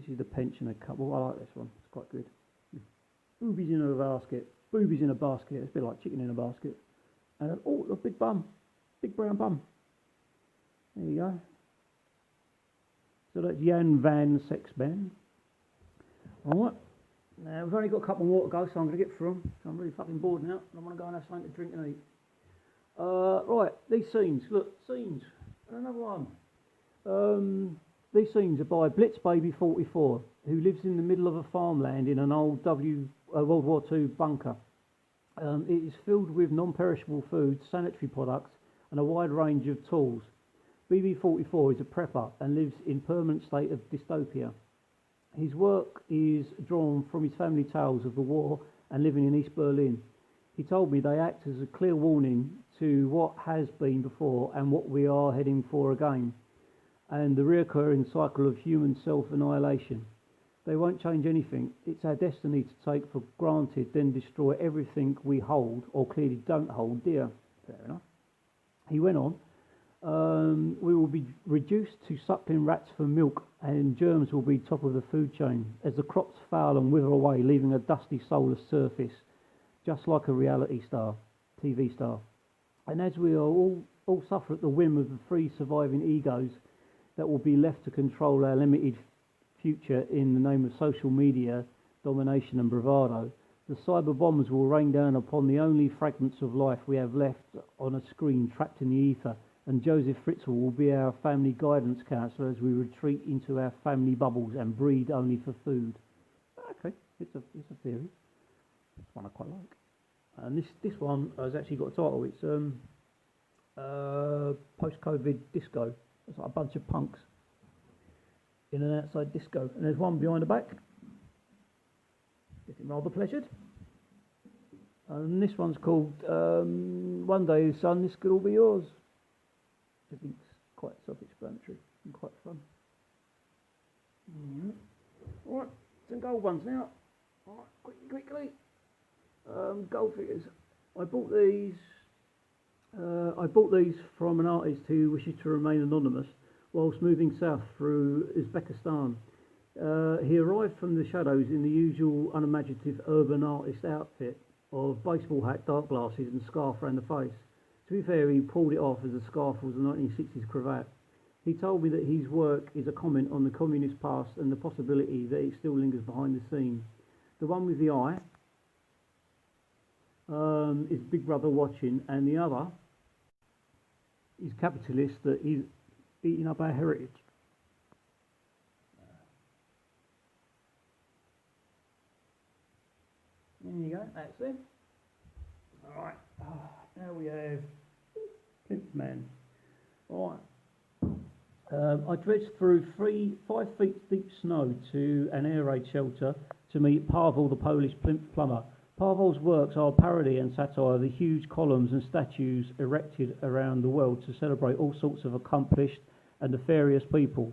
is the pensioner couple. I like this one. It's quite good. Boobies in a basket. Boobies in a basket. It's a bit like chicken in a basket. And oh, a big bum, big brown bum. There you go. So that's Jan Van Sexman. All right. Now we've only got a couple more to go, so I'm going to get through them. So I'm really fucking bored now. I want to go and have something to drink and eat. Right, these scenes. Look, scenes. Another one. These scenes are by Blitz Baby 44, who lives in the middle of a farmland in an old World War II bunker. It is filled with non-perishable food, sanitary products, and a wide range of tools. BB44 is a prepper and lives in permanent state of dystopia. His work is drawn from his family tales of the war and living in East Berlin. He told me they act as a clear warning to what has been before and what we are heading for again, and the recurring cycle of human self-annihilation. They won't change anything. It's our destiny to take for granted, then destroy everything we hold, or clearly don't hold, dear. Fair enough. He went on, we will be reduced to suckling rats for milk, and germs will be top of the food chain, as the crops fail and wither away, leaving a dusty soulless surface, just like a reality star, TV star. And as we are all suffer at the whim of the three surviving egos that will be left to control our limited future in the name of social media, domination and bravado, the cyber bombs will rain down upon the only fragments of life we have left on a screen trapped in the ether, and Joseph Fritzl will be our family guidance counsellor as we retreat into our family bubbles and breed only for food. Okay, it's a theory. It's one I quite like. And this one has actually got a title. It's post-COVID disco. It's like a bunch of punks in an outside disco, and there's one behind the back. Getting rather pleasured. And this one's called One Day, Son, This Could All Be Yours. I think it's quite self-explanatory and quite fun. Alright, some gold ones now. Alright, quickly. Gold figures. I bought these from an artist who wishes to remain anonymous whilst moving south through Uzbekistan. He arrived from the shadows in the usual unimaginative urban artist outfit of baseball hat, dark glasses and scarf around the face. To be fair, he pulled it off as a scarf was a 1960s cravat. He told me that his work is a comment on the communist past and the possibility that it still lingers behind the scenes. The one with the eye is Big Brother watching, and the other is capitalist that is eating up our heritage. There you go, that's it. Alright, now we have Plinth Man. Alright. I dredged through 5 feet deep snow to an air raid shelter to meet Pavel, the Polish plinth plumber. Pavel's works are a parody and satire of the huge columns and statues erected around the world to celebrate all sorts of accomplished and nefarious people.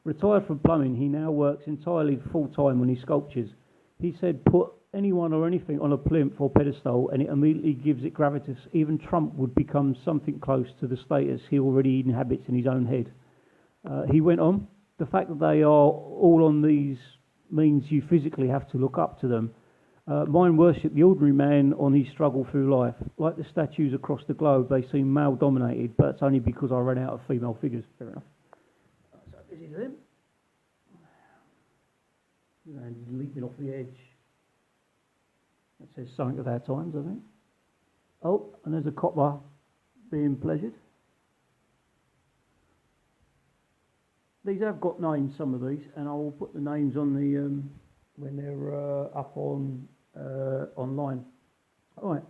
Retired from plumbing, he now works entirely full-time on his sculptures. He said, put anyone or anything on a plinth or pedestal and it immediately gives it gravitas. Even Trump would become something close to the status he already inhabits in his own head. He went on, the fact that they are all on these means you physically have to look up to them. Mine worship the ordinary man on his struggle through life. Like the statues across the globe, they seem male-dominated, but it's only because I ran out of female figures. Fair enough. So this is him. And he's leaping off the edge. That says something of our times, I think. Oh, and there's a copper being pleasured. These have got names, some of these, and I will put the names on the when they're up on online. All right,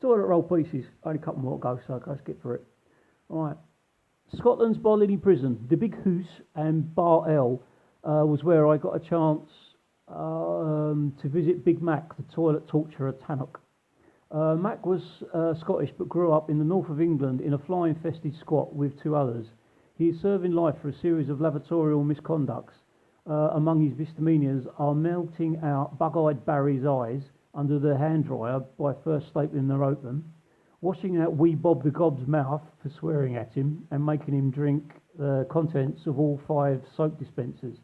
toilet roll pieces. Only a couple more to go, so let's get through it. All right, Scotland's Barlinnie Prison, the Big House and Bar L was where I got a chance to visit Big Mac, the toilet torturer Tannock. Mac was Scottish but grew up in the north of England in a fly-infested squat with two others. He is serving life for a series of lavatorial misconducts. Among his misdemeanours are melting out bug-eyed Barry's eyes under the hand dryer by first stapling the open, washing out wee Bob the Gob's mouth for swearing at him and making him drink the contents of all 5 soap dispensers.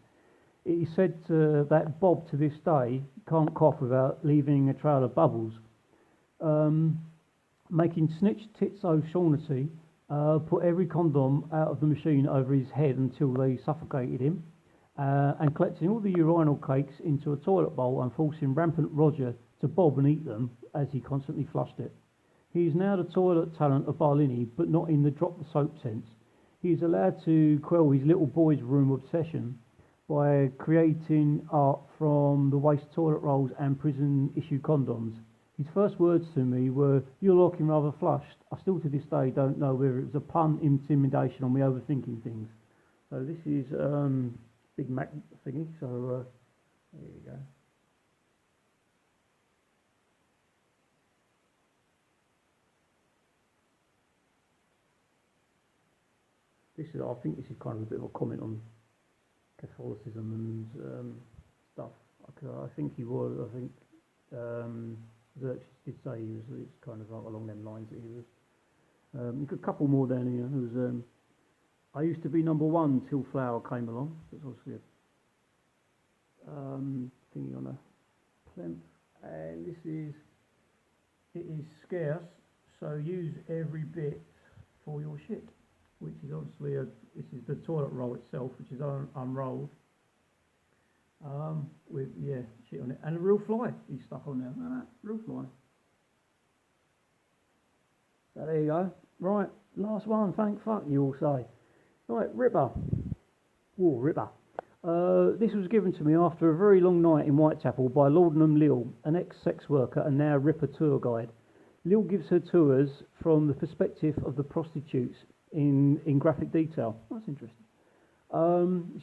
It is said that Bob to this day can't cough without leaving a trail of bubbles. Making Snitch Tits O'Shaughnessy put every condom out of the machine over his head until they suffocated him, and collecting all the urinal cakes into a toilet bowl and forcing rampant Roger to bob and eat them as he constantly flushed it. He is now the toilet talent of Barlinnie, but not in the drop the soap sense. He is allowed to quell his little boy's room obsession by creating art from the waste toilet rolls and prison-issue condoms. His first words to me were, "You're looking rather flushed." I still to this day don't know whether it was a pun, intimidation, or me overthinking things. So this is Big Mac thingy, so there you go. I think this is kind of a bit of a comment on Catholicism and stuff. I think he was, Xerxes did say he was, it's kind of like along them lines that he was. You've got a couple more down here. There was, I used to be number 1 till Flower came along. That's obviously a thingy on a plinth. And this is, it is scarce, so use every bit for your shit. Which is obviously this is the toilet roll itself, which is unrolled. With shit on it, and a real fly he's stuck on there. Look at that, real fly. So there you go. Right, last one. Thank fuck you all say. Right, Ripper. Whoa, Ripper. This was given to me after a very long night in Whitechapel by Laudanum Lil, an ex-sex worker and now Ripper tour guide. Lil gives her tours from the perspective of the prostitutes in graphic detail. That's interesting.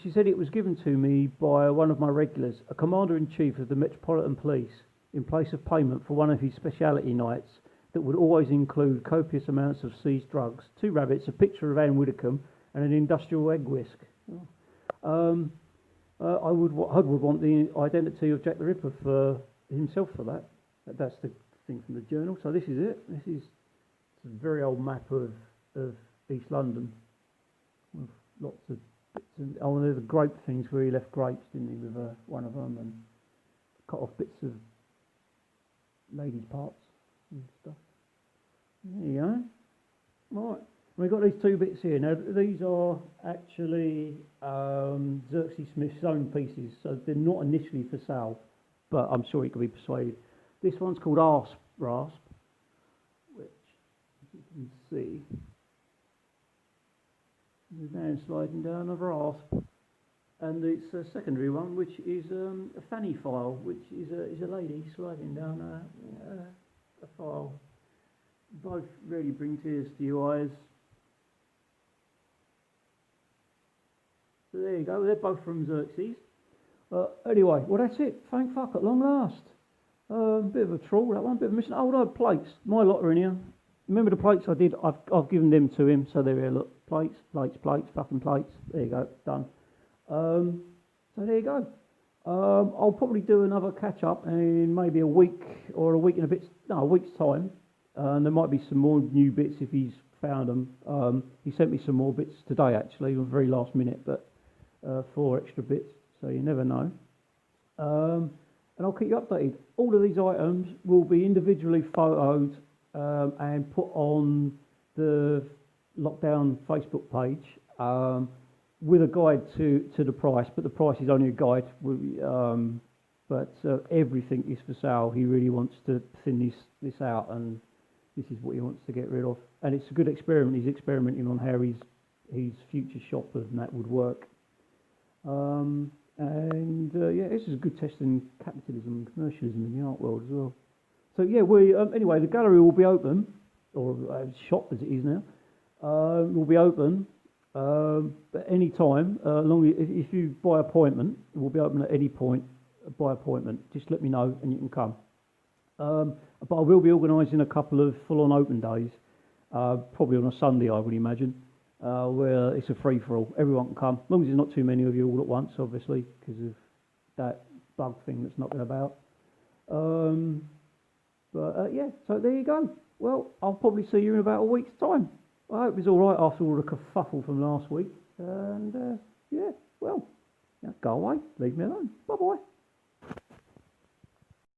She said it was given to me by one of my regulars, a commander-in-chief of the Metropolitan Police, in place of payment for one of his speciality nights that would always include copious amounts of seized drugs, 2 rabbits, a picture of Anne Widdecombe, and an industrial egg whisk. I would want the identity of Jack the Ripper for himself for that. That's the thing from the journal. So this is it. This is a very old map of East London with lots of bits and there's the grape things where he left grapes, didn't he, with one of them, and cut off bits of ladies' parts and stuff. There you go. Right, we've got these 2 bits here. Now these are actually Xerxes Smith's own pieces, so they're not initially for sale, but I'm sure he could be persuaded. This one's called Rasp, which you can see. We're now sliding down a rasp, and it's a secondary one, which is a fanny file, which is a lady sliding down a file. Both really bring tears to your eyes. So there you go. They're both from Xerxes. Anyway, well that's it. Thank fuck at long last. Bit of a trawl that one, bit of a mission. Oh, no, plates. My lot are in here. Remember the plates I did? I've given them to him, so they're here. Look, plates, fucking plates. There you go, done. So there you go. I'll probably do another catch up in maybe a week or a week and a bit. No, a week's time. And there might be some more new bits if he's found them. He sent me some more bits today, actually, at the very last minute, but 4 extra bits, so you never know. And I'll keep you updated. All of these items will be individually photoed and put on the lockdown Facebook page with a guide to the price, but the price is only a guide. But everything is for sale. He really wants to thin this out, and this is what he wants to get rid of. and it's a good experiment. He's experimenting on how his future shop and that would work. Yeah, this is a good test in capitalism and commercialism in the art world as well. So yeah, anyway, the gallery will be open, or shop as it is now, will be open at any time. If you buy appointment, it will be open at any point by appointment. Just let me know and you can come. But I will be organising a couple of full-on open days, probably on a Sunday, I would imagine, where it's a free-for-all. Everyone can come, as long as there's not too many of you all at once, obviously, because of that bug thing that's knocking about. Yeah, so there you go. Well, I'll probably see you in about a week's time. I hope it's all right after all the kerfuffle from last week. And yeah, well, go away, leave me alone. Bye-bye.